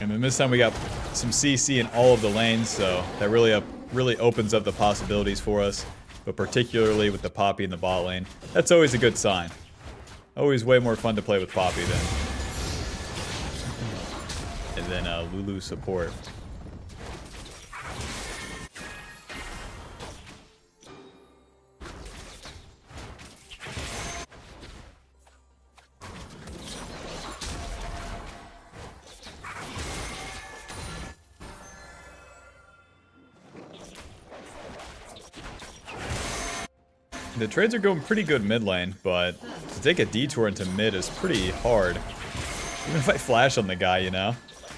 A: And then this time we got some CC in all of the lanes, so that really opens up the possibilities for us. But particularly with the Poppy in the bot lane, that's always a good sign. Always way more fun to play with Poppy than Lulu support. The trades are going pretty good mid lane, but to take a detour into mid is pretty hard. Even if I flash on the guy, you know?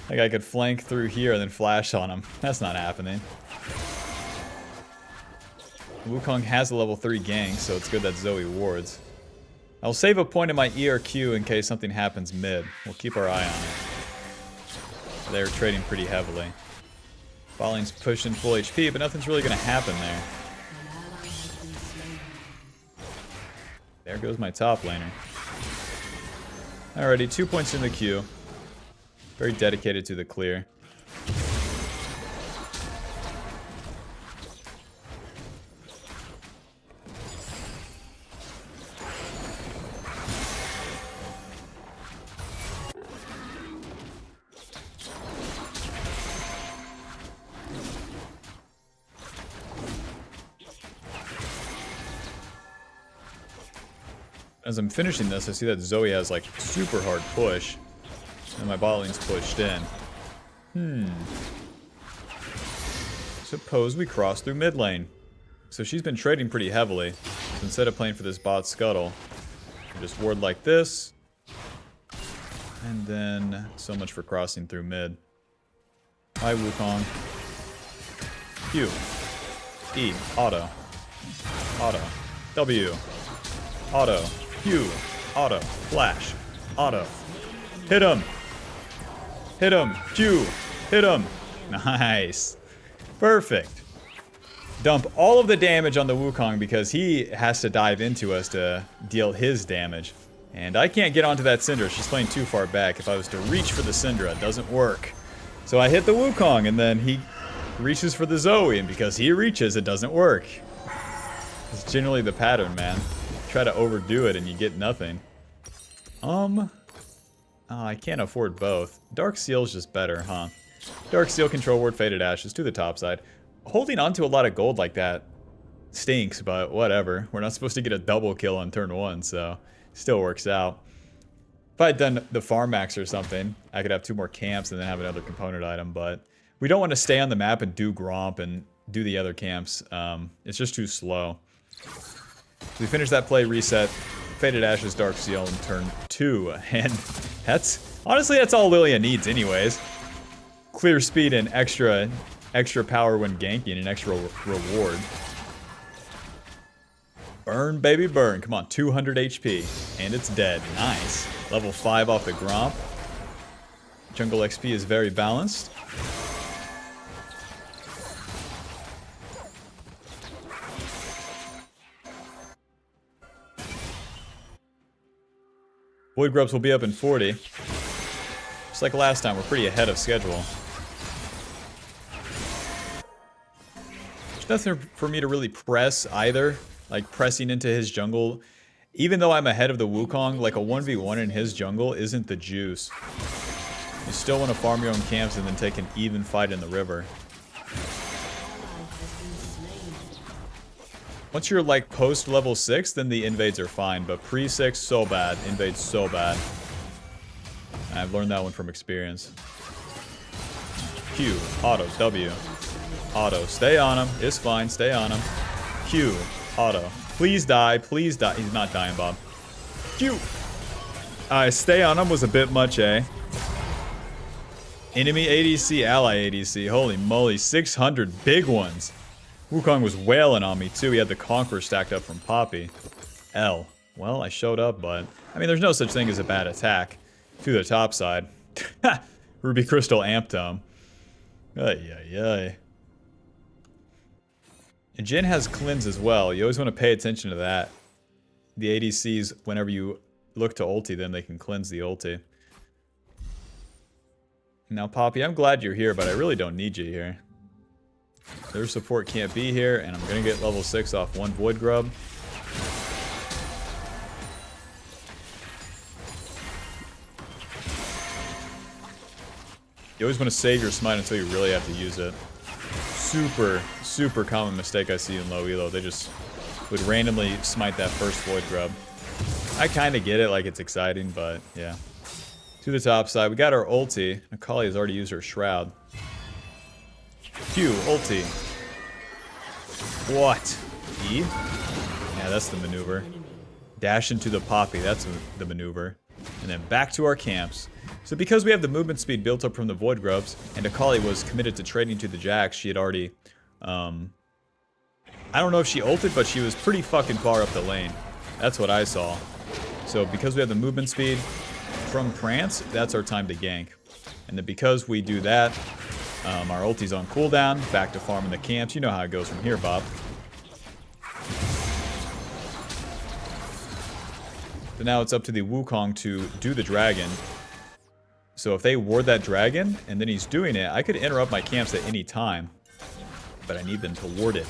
A: Like I could flank through here and then flash on him. That's not happening. Wukong has a level 3 gank, so it's good that Zoe wards. I'll save a point in my ERQ in case something happens mid. We'll keep our eye on it. They're trading pretty heavily. Bot lane's pushing full HP, but nothing's really going to happen there. There goes my top laner. Alrighty, 2 points in the queue. Very dedicated to the clear. As I'm finishing this, I see that Zoe has like super hard push, and my bot lane's pushed in. Suppose we cross through mid lane. So she's been trading pretty heavily. So instead of playing for this bot scuttle, I just ward like this, and then so much for crossing through mid. Hi Wukong. Q. E. Auto. Auto. W. Auto. Q, auto, flash, auto. Hit him. Hit him. Q, hit him. Nice. Perfect. Dump all of the damage on the Wukong because he has to dive into us to deal his damage. And I can't get onto that Syndra. She's playing too far back. If I was to reach for the Syndra, it doesn't work. So I hit the Wukong and then he reaches for the Zoe. And because he reaches, it doesn't work. It's generally the pattern, man. Try to overdo it and you get nothing. Oh, I can't afford both. Dark Seal's just better, huh? Dark Seal, Control Ward, Faded Ashes to the top side. Holding on to a lot of gold like that stinks, but whatever. We're not supposed to get a double kill on turn 1, so still works out. If I had done the farm max or something, I could have 2 more camps and then have another component item, but we don't want to stay on the map and do Gromp and do the other camps. It's just too slow. So we finish that play, reset, Faded Ashes, Dark Seal in turn 2, and honestly that's all Lillia needs anyways. Clear speed and extra power when ganking, and extra reward. Burn, baby, burn. Come on, 200 HP, and it's dead. Nice. Level 5 off the Gromp. Jungle XP is very balanced. Void Grubs will be up in 40. Just like last time, we're pretty ahead of schedule. There's nothing for me to really press either. Like pressing into his jungle. Even though I'm ahead of the Wukong, like a 1v1 in his jungle isn't the juice. You still want to farm your own camps and then take an even fight in the river. Once you're like post level 6, then the invades are fine, but pre 6, so bad. Invades so bad. And I've learned that one from experience. Q, auto, W, auto, stay on him, it's fine, stay on him. Q, auto, please die, please die. He's not dying, Bob. Q, stay on him was a bit much, eh? Enemy ADC, ally ADC, holy moly, 600 big ones. Wukong was wailing on me too. He had the Conqueror stacked up from Poppy. L. Well, I showed up, but I mean, there's no such thing as a bad attack. To the top side. Ruby Crystal Amp Tome. Ay, ay, ay. And Jhin has cleanse as well. You always want to pay attention to that. The ADCs, whenever you look to ulti them, they can cleanse the ulti. Now, Poppy, I'm glad you're here, but I really don't need you here. Their support can't be here, and I'm going to get level 6 off one Void Grub. You always want to save your smite until you really have to use it. Super common mistake I see in low elo. They just would randomly smite that first Void Grub. I kind of get it, like it's exciting, but yeah. To the top side, we got our ulti. Akali has already used her Shroud. Q, ulti. What? E? Yeah, that's the maneuver. Dash into the Poppy, that's the maneuver. And then back to our camps. So because we have the movement speed built up from the Void Grubs, and Akali was committed to trading to the Jax, she had already, I don't know if she ulted, but she was pretty fucking far up the lane. That's what I saw. So because we have the movement speed from Prance, that's our time to gank. And then because we do that, our ulti's on cooldown, back to farming the camps. You know how it goes from here, Bob. So now it's up to the Wukong to do the dragon. So if they ward that dragon, and then he's doing it, I could interrupt my camps at any time. But I need them to ward it.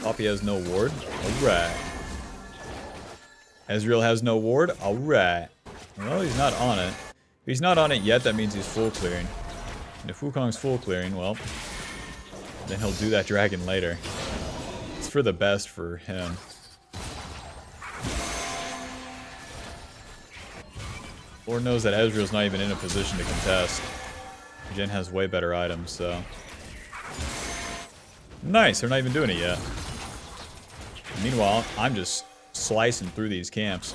A: Poppy has no ward. Alright. Ezreal has no ward. Alright. Well, he's not on it. If he's not on it yet, that means he's full clearing. And if Wukong's full clearing, well, then he'll do that dragon later. It's for the best for him. Lord knows that Ezreal's not even in a position to contest. Jhin has way better items, so... Nice, they're not even doing it yet. Meanwhile, I'm just slicing through these camps.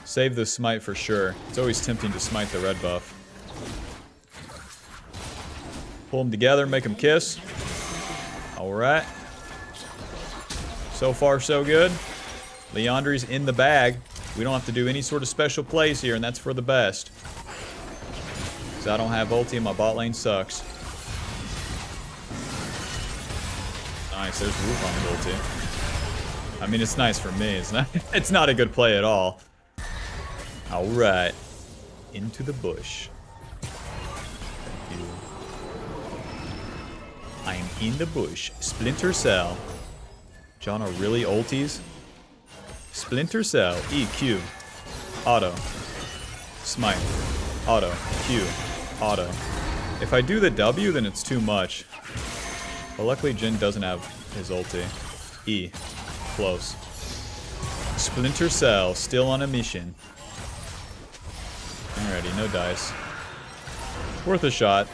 A: Save the smite for sure. It's always tempting to smite the red buff. Pull them together, make them kiss. Alright. So far, so good. Liandry's in the bag. We don't have to do any sort of special plays here, and that's for the best. Because I don't have ulti and my bot lane sucks. Nice, there's Wukong's ulti. I mean, it's nice for me. It's not a good play at all. Alright. Into the bush. Thank you. I am in the bush. Splinter Cell. John are really ultis? Splinter Cell. E, Q. Auto. Smite. Auto. Q. Auto. If I do the W, then it's too much. But luckily Jhin doesn't have his ulti. E. Close. Splinter Cell. Still on a mission. Alrighty, no dice. Worth a shot.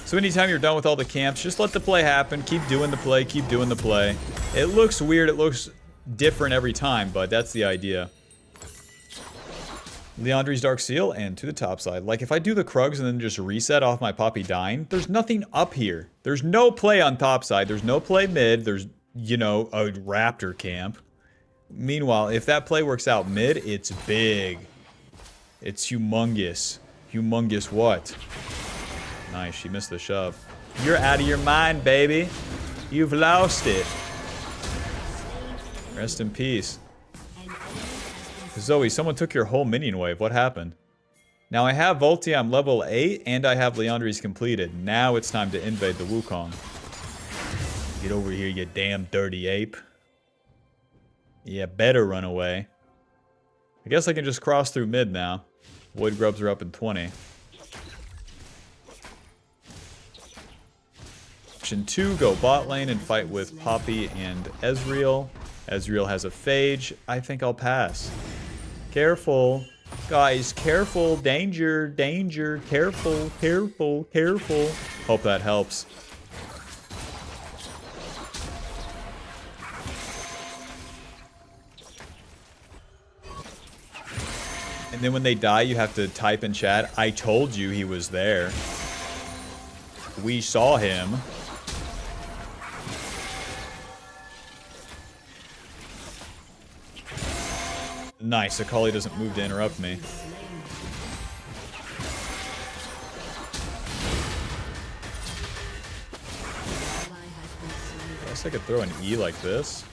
A: So anytime you're done with all the camps, just let the play happen. Keep doing the play, keep doing the play. It looks weird, it looks different every time, but that's the idea. Liandry's Dark Seal, and to the top side. Like, if I do the Krugs and then just reset off my Poppy dying, there's nothing up here. There's no play on top side. There's no play mid. There's, you know, a Raptor camp. Meanwhile, if that play works out mid, it's big. It's humongous. Humongous what? Nice, she missed the shove. You're out of your mind, baby. You've lost it. Rest in peace. Zoe, someone took your whole minion wave. What happened? Now I have ulti, I'm level 8, and I have Liandry's completed. Now it's time to invade the Wukong. Get over here, you damn dirty ape. Yeah, better run away. I guess I can just cross through mid now. Void Grubs are up in 20. Option 2, go bot lane and fight with Poppy and Ezreal. Ezreal has a Phage. I think I'll pass. Careful. Guys, careful. Danger, danger. Careful, careful, careful. Hope that helps. And then when they die, you have to type in chat, I told you he was there. We saw him. Nice, Akali doesn't move to interrupt me. I guess I could throw an E like this.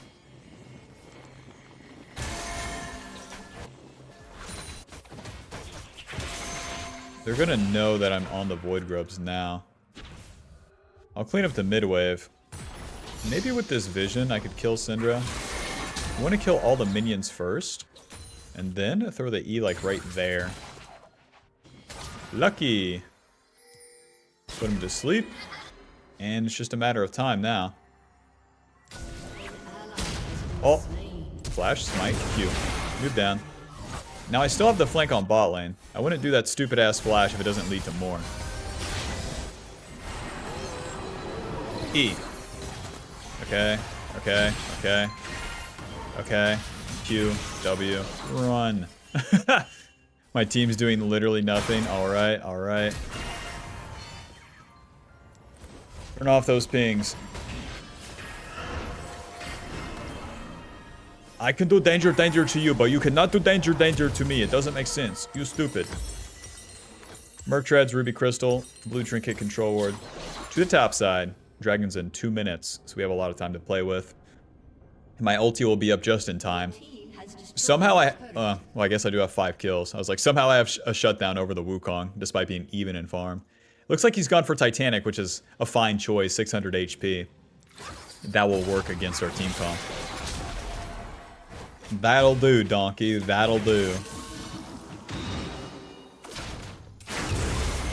A: They're gonna know that I'm on the Void Grubs now. I'll clean up the mid wave. Maybe with this vision I could kill Syndra. I want to kill all the minions first. And then throw the E like right there. Lucky! Put him to sleep. And it's just a matter of time now. Oh! Flash, smite, Q. Move down. Now I still have the flank on bot lane. I wouldn't do that stupid ass flash if it doesn't lead to more. E. Okay, okay, okay. Okay. Q, W, run. My team's doing literally nothing. Alright, alright. Turn off those pings. I can do danger to you, but you cannot do danger to me. It doesn't make sense. You stupid. Merc Treads, Ruby Crystal, Blue Trinket Control Ward. To the top side. Dragon's in 2 minutes, so we have a lot of time to play with. My ulti will be up just in time. Somehow well, I guess I do have 5 kills. I was like, somehow I have a shutdown over the Wukong, despite being even in farm. Looks like he's gone for Titanic, which is a fine choice, 600 HP. That will work against our team comp. That'll do, donkey. That'll do.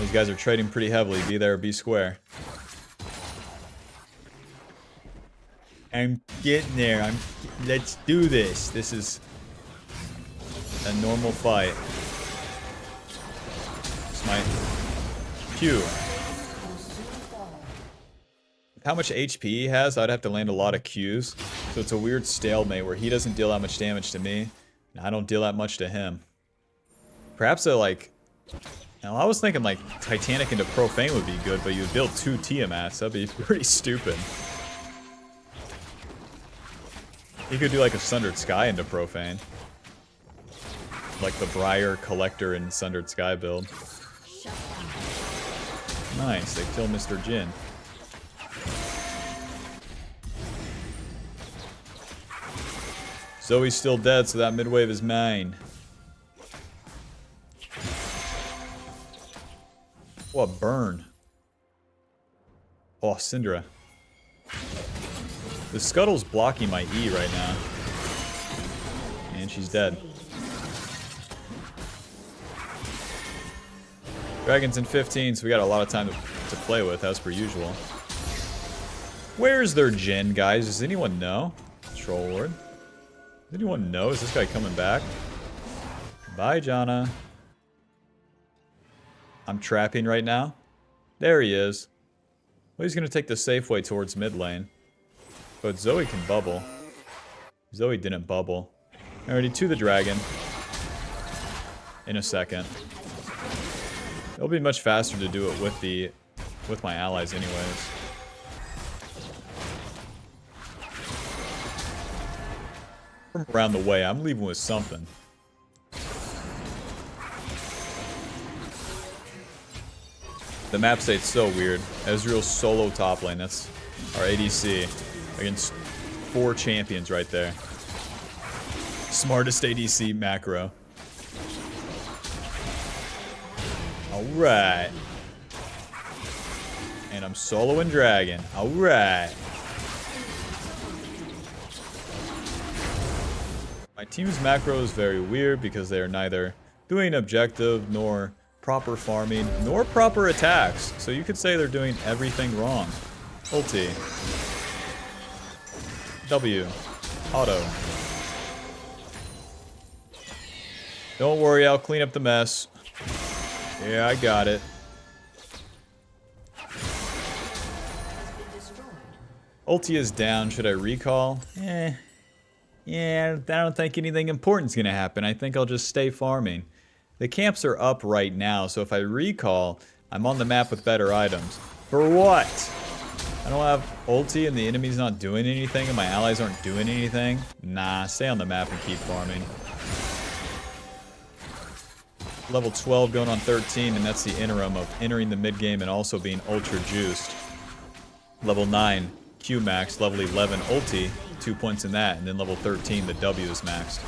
A: These guys are trading pretty heavily. Be there or be square. I'm getting there. Let's do this. This is a normal fight. Smite. Q. How much HP he has, I'd have to land a lot of Qs. So it's a weird stalemate where he doesn't deal that much damage to me, and I don't deal that much to him. Perhaps now I was thinking like Titanic into Profane would be good, but you would build 2 Tiamats. That'd be pretty stupid. He could do like a Sundered Sky into Profane. Like the Briar Collector and Sundered Sky build. Nice, they kill Mr. Jin. Zoe's still dead, so that mid-wave is mine. What burn. Oh, Syndra. The Scuttle's blocking my E right now. And she's dead. Dragon's in 15, so we got a lot of time to play with, as per usual. Where's their Jin, guys? Does anyone know? Troll Ward. Does anyone know? Is this guy coming back? Bye, Janna. I'm trapping right now. There he is. Well, he's going to take the safe way towards mid lane. But Zoe can bubble. Zoe didn't bubble. Already to the dragon. In a second. It'll be much faster to do it with my allies anyways. From around the way, I'm leaving with something. The map state's so weird. Ezreal's solo top lane, that's our ADC. Against 4 champions right there. Smartest ADC macro. Alright. And I'm soloing dragon. Alright. My team's macro is very weird because they are neither doing objective, nor proper farming, nor proper attacks. So you could say they're doing everything wrong. Ulti. W. Auto. Don't worry, I'll clean up the mess. Yeah, I got it. Ulti is down. Should I recall? Yeah, I don't think anything important's gonna happen. I think I'll just stay farming. The camps are up right now, so if I recall, I'm on the map with better items. For what? I don't have ulti and the enemy's not doing anything and my allies aren't doing anything? Nah, stay on the map and keep farming. Level 12 going on 13, and that's the interim of entering the mid game and also being ultra juiced. Level 9, Q max. Level 11, ulti, 2 points in that, and then level 13, the W is maxed.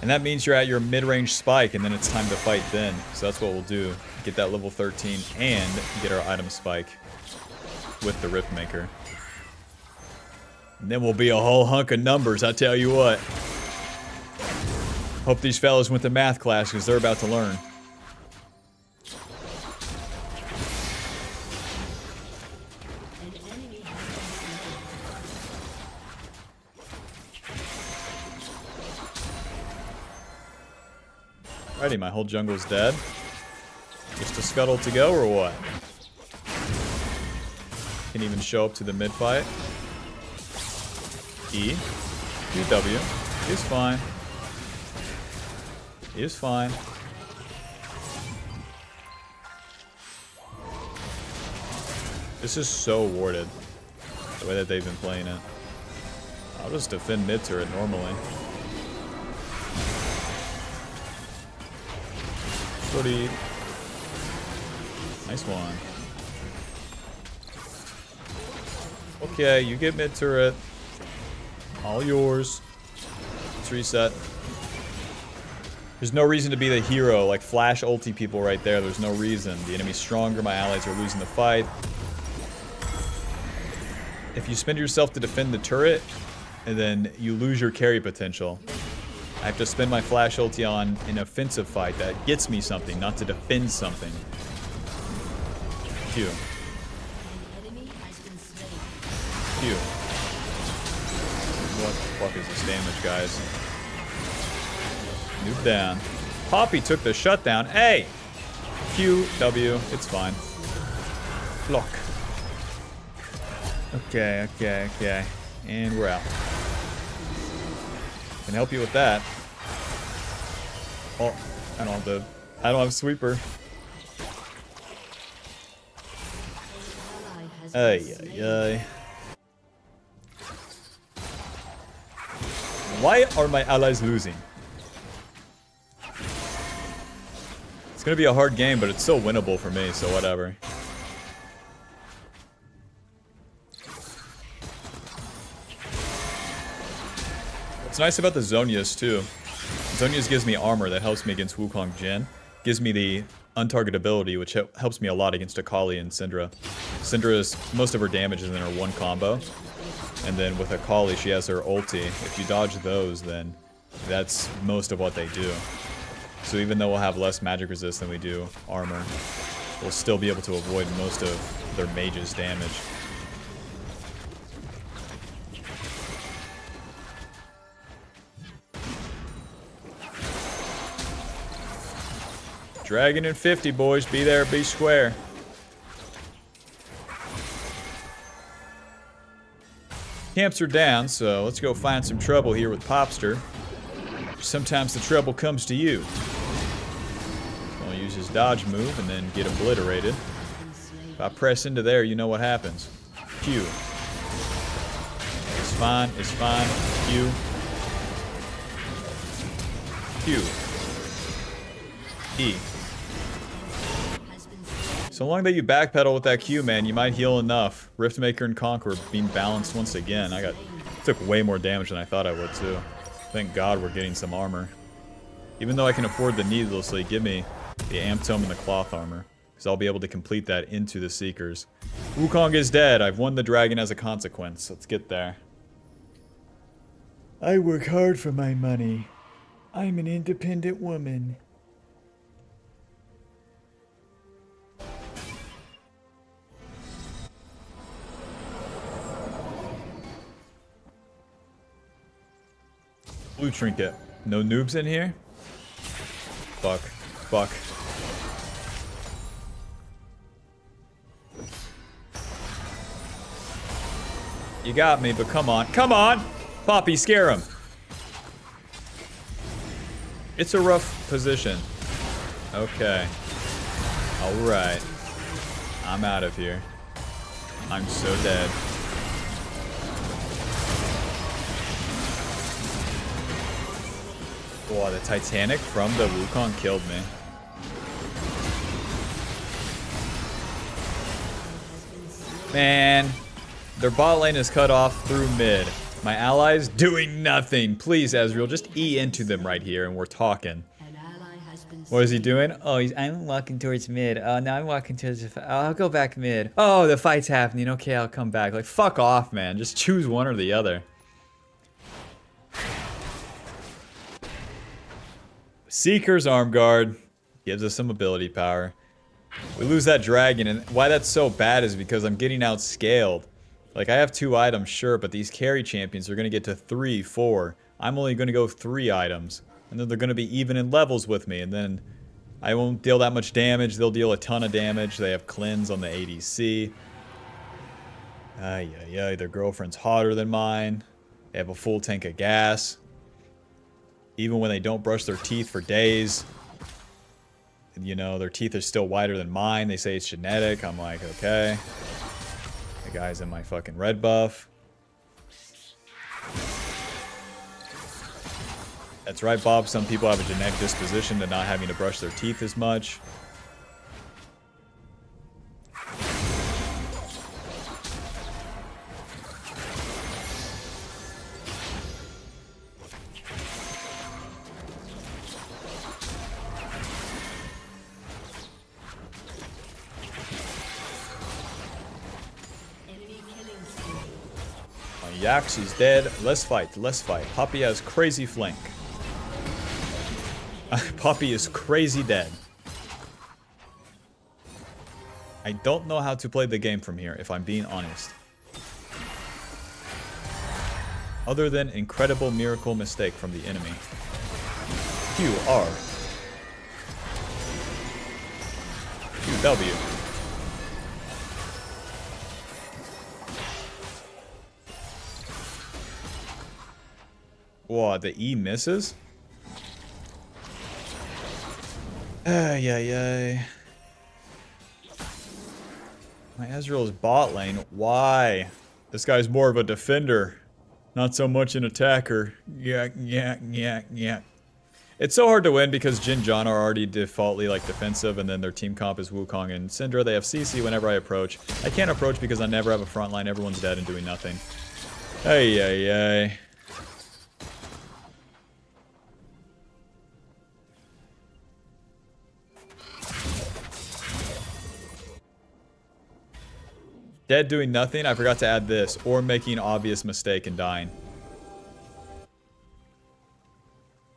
A: And that means you're at your mid-range spike, and then it's time to fight then. So that's what we'll do. Get that level 13 and get our item spike with the Riftmaker. And then we'll be a whole hunk of numbers, I tell you what. Hope these fellas went to math class, because they're about to learn. Alrighty, my whole jungle's dead. Just a scuttle to go, or what? Can even show up to the mid fight. E. QW. He's fine. He's fine. This is so warded. The way that they've been playing it. I'll just defend mid turret normally. Shorty. Nice one. Okay, you get mid turret. All yours. Let's reset. There's no reason to be the hero, like flash ulti people right there. There's no reason. The enemy's stronger, my allies are losing the fight. If you spend yourself to defend the turret, and then you lose your carry potential. I have to spend my flash ulti on an offensive fight that gets me something, not to defend something. Q. Q. What the fuck is this damage, guys? Noob down. Poppy took the shutdown. Hey! Q, W, it's fine. Block. Okay. And we're out. Can help you with that. Oh, I don't have sweeper. Ay. Why are my allies losing? It's gonna be a hard game, but it's still winnable for me, so whatever. What's nice about the Zhonya's too. Zhonya's gives me armor that helps me against Wukong Jin. Gives me the untargetability, which helps me a lot against Akali and Syndra. Syndra's, most of her damage is in her one combo. And then with Akali, she has her ulti. If you dodge those, then that's most of what they do. So even though we'll have less magic resist than we do armor, we'll still be able to avoid most of their mage's damage. Dragon in 50, boys. Be there, be square. Camps are down, so let's go find some trouble here with Popster. Sometimes the trouble comes to you. I'll use his dodge move and then get obliterated. If I press into there, you know what happens. Q. It's fine, it's fine. Q. Q. E. So long that you backpedal with that Q, man, you might heal enough. Riftmaker and Conqueror being balanced once again. Took way more damage than I thought I would too. Thank God we're getting some armor. Even though I can afford the needlessly, give me the Amp Tome and the Cloth Armor. Because I'll be able to complete that into the Seekers. Wukong is dead. I've won the dragon as a consequence. Let's get there. I work hard for my money. I'm an independent woman. Blue trinket. No noobs in here? Fuck. Fuck. You got me, but come on. Come on! Poppy, scare him. It's a rough position. Okay. Alright. I'm out of here. I'm so dead. Wow, the Titanic from the Wukong killed me. Man, their bot lane is cut off through mid. My allies doing nothing. Please, Ezreal, just E into them right here and we're talking.
C: An ally has been
A: What is he doing?
B: Oh, I'm walking towards mid. Oh, no, I'm walking towards the... I'll go back mid. Oh, the fight's happening. Okay, I'll come back.
A: Like, fuck off, man. Just choose one or the other. Seeker's Arm Guard gives us some ability power. We lose that dragon, and why that's so bad is because I'm getting outscaled. Like, I have 2 items, sure, but these carry champions are going to get to 3, 4. I'm only going to go 3 items. And then they're going to be even in levels with me, and then I won't deal that much damage. They'll deal a ton of damage. They have cleanse on the ADC. Ay, their girlfriend's hotter than mine. They have a full tank of gas. Even when they don't brush their teeth for days. You know, their teeth are still whiter than mine. They say it's genetic. I'm like, okay. The guy's in my fucking red buff. That's right, Bob. Some people have a genetic disposition to not having to brush their teeth as much. Yaxie's dead. Let's fight. Let's fight. Poppy has crazy flank. Poppy is crazy dead. I don't know how to play the game from here, if I'm being honest. Other than incredible miracle mistake from the enemy. QR. QW. Whoa, the E misses? Ay. My Ezreal's bot lane. Why? This guy's more of a defender. Not so much an attacker. Yeah. It's so hard to win because Jhin John are already defaultly like defensive, and then their team comp is Wukong and Syndra. They have CC whenever I approach. I can't approach because I never have a front line. Everyone's dead and doing nothing. Ay. Dead doing nothing. I forgot to add this. Or making obvious mistake and dying.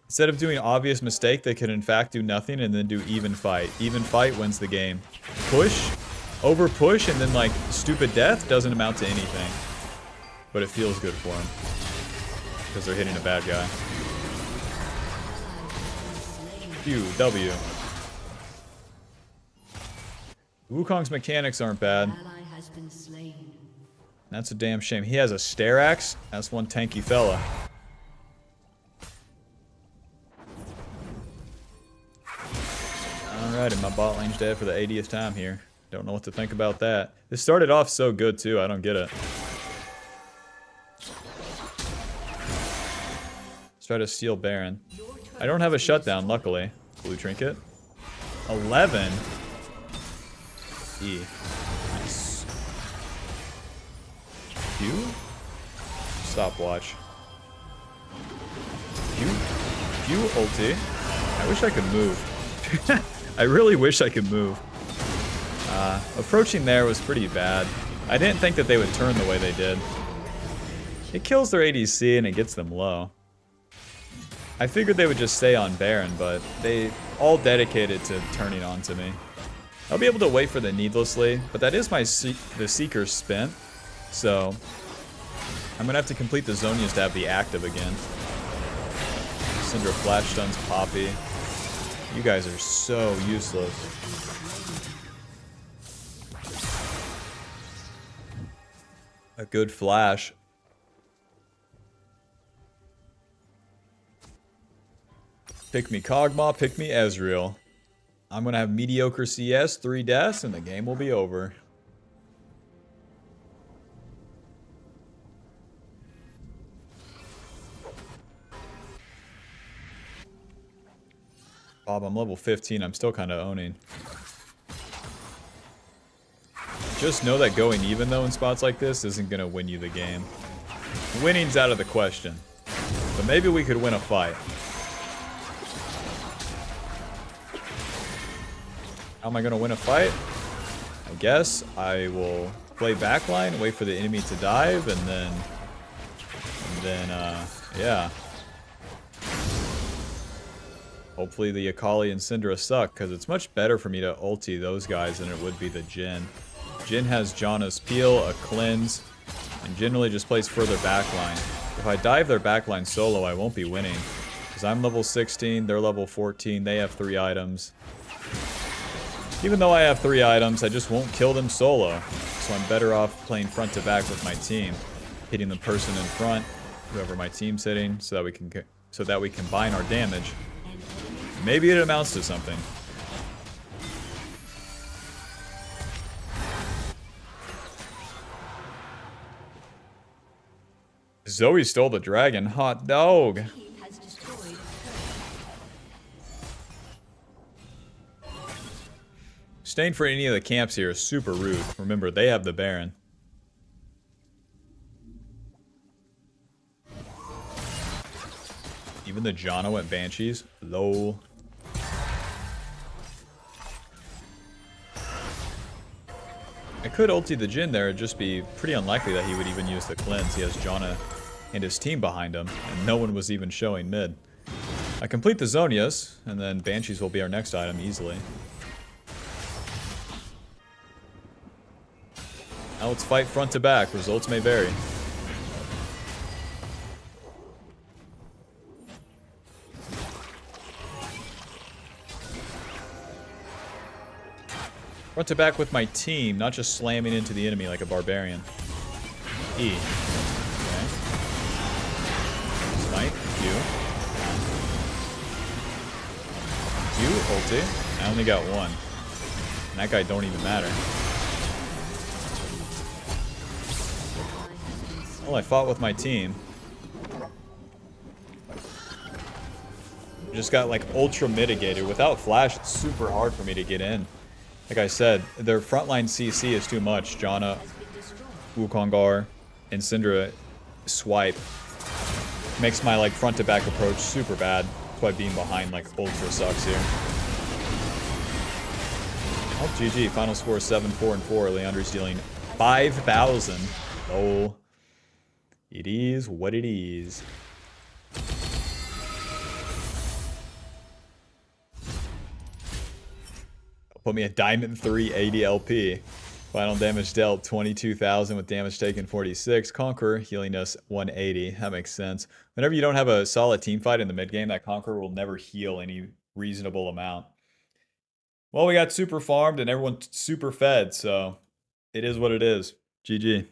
A: Instead of doing obvious mistake, they could in fact do nothing and then do even fight. Even fight wins the game. Push, over push, and then like stupid death doesn't amount to anything. But it feels good for them. Because they're hitting a bad guy. QW. Wukong's mechanics aren't bad. That's a damn shame. He has a Stair Axe. That's one tanky fella. Alright, and my bot lane's dead for the 80th time here. Don't know what to think about that. This started off so good too, I don't get it. Let's try to steal Baron. I don't have a shutdown, luckily. Blue trinket. 11. E. Nice. Q? Stopwatch. Q ulti. I wish I could move. I really wish I could move. Approaching there was pretty bad. I didn't think that they would turn the way they did. It kills their ADC and it gets them low. I figured they would just stay on Baron, but they all dedicated to turning onto me. I'll be able to wait for the needlessly, but that is the Seeker spent. So I'm gonna have to complete the Zonias to have the active again. Syndra flash stuns Poppy. You guys are so useless. A good flash. Pick me Kog'Maw, pick me Ezreal. I'm gonna have mediocre CS, 3 deaths, and the game will be over. Bob, I'm level 15. I'm still kind of owning. Just know that going even, though, in spots like this isn't going to win you the game. Winning's out of the question. But maybe we could win a fight. How am I going to win a fight? I guess I will play backline, wait for the enemy to dive, and then yeah. Hopefully the Akali and Syndra suck, because it's much better for me to ulti those guys than it would be the Jhin. Jhin has Janna's Peel, a Cleanse, and generally just plays further backline. If I dive their backline solo, I won't be winning. Because I'm level 16, they're level 14, they have 3 items. Even though I have 3 items, I just won't kill them solo. So I'm better off playing front to back with my team. Hitting the person in front, whoever my team's hitting, so that we combine our damage. Maybe it amounts to something. Zoe stole the dragon. Hot dog. Staying for any of the camps here is super rude. Remember, they have the Baron. Even the Janna went Banshees. Lol. I could ulti the Jhin there, it'd just be pretty unlikely that he would even use the cleanse. He has Janna and his team behind him, and no one was even showing mid. I complete the Zonias, and then Banshees will be our next item easily. Now let's fight front to back. Results may vary. Front to back with my team, not just slamming into the enemy like a barbarian. E. Okay. Smite. Q. Q. Ulti. I only got one. And that guy don't even matter. Well, I fought with my team. Just got like ultra mitigated. Without flash, it's super hard for me to get in. Like I said, their frontline CC is too much. Janna, Wukongar, and Syndra swipe. Makes my like front to back approach super bad. That's why being behind like ultra sucks here. Oh, GG. Final score 7-4-4. Liandry's dealing 5,000. Oh. It is what it is. Put me a Diamond 3 80 LP. Final damage dealt 22,000 with damage taken 46. Conqueror healing us 180. That makes sense. Whenever you don't have a solid team fight in the mid game, that Conqueror will never heal any reasonable amount. Well, we got super farmed and everyone's super fed, so it is what it is. GG.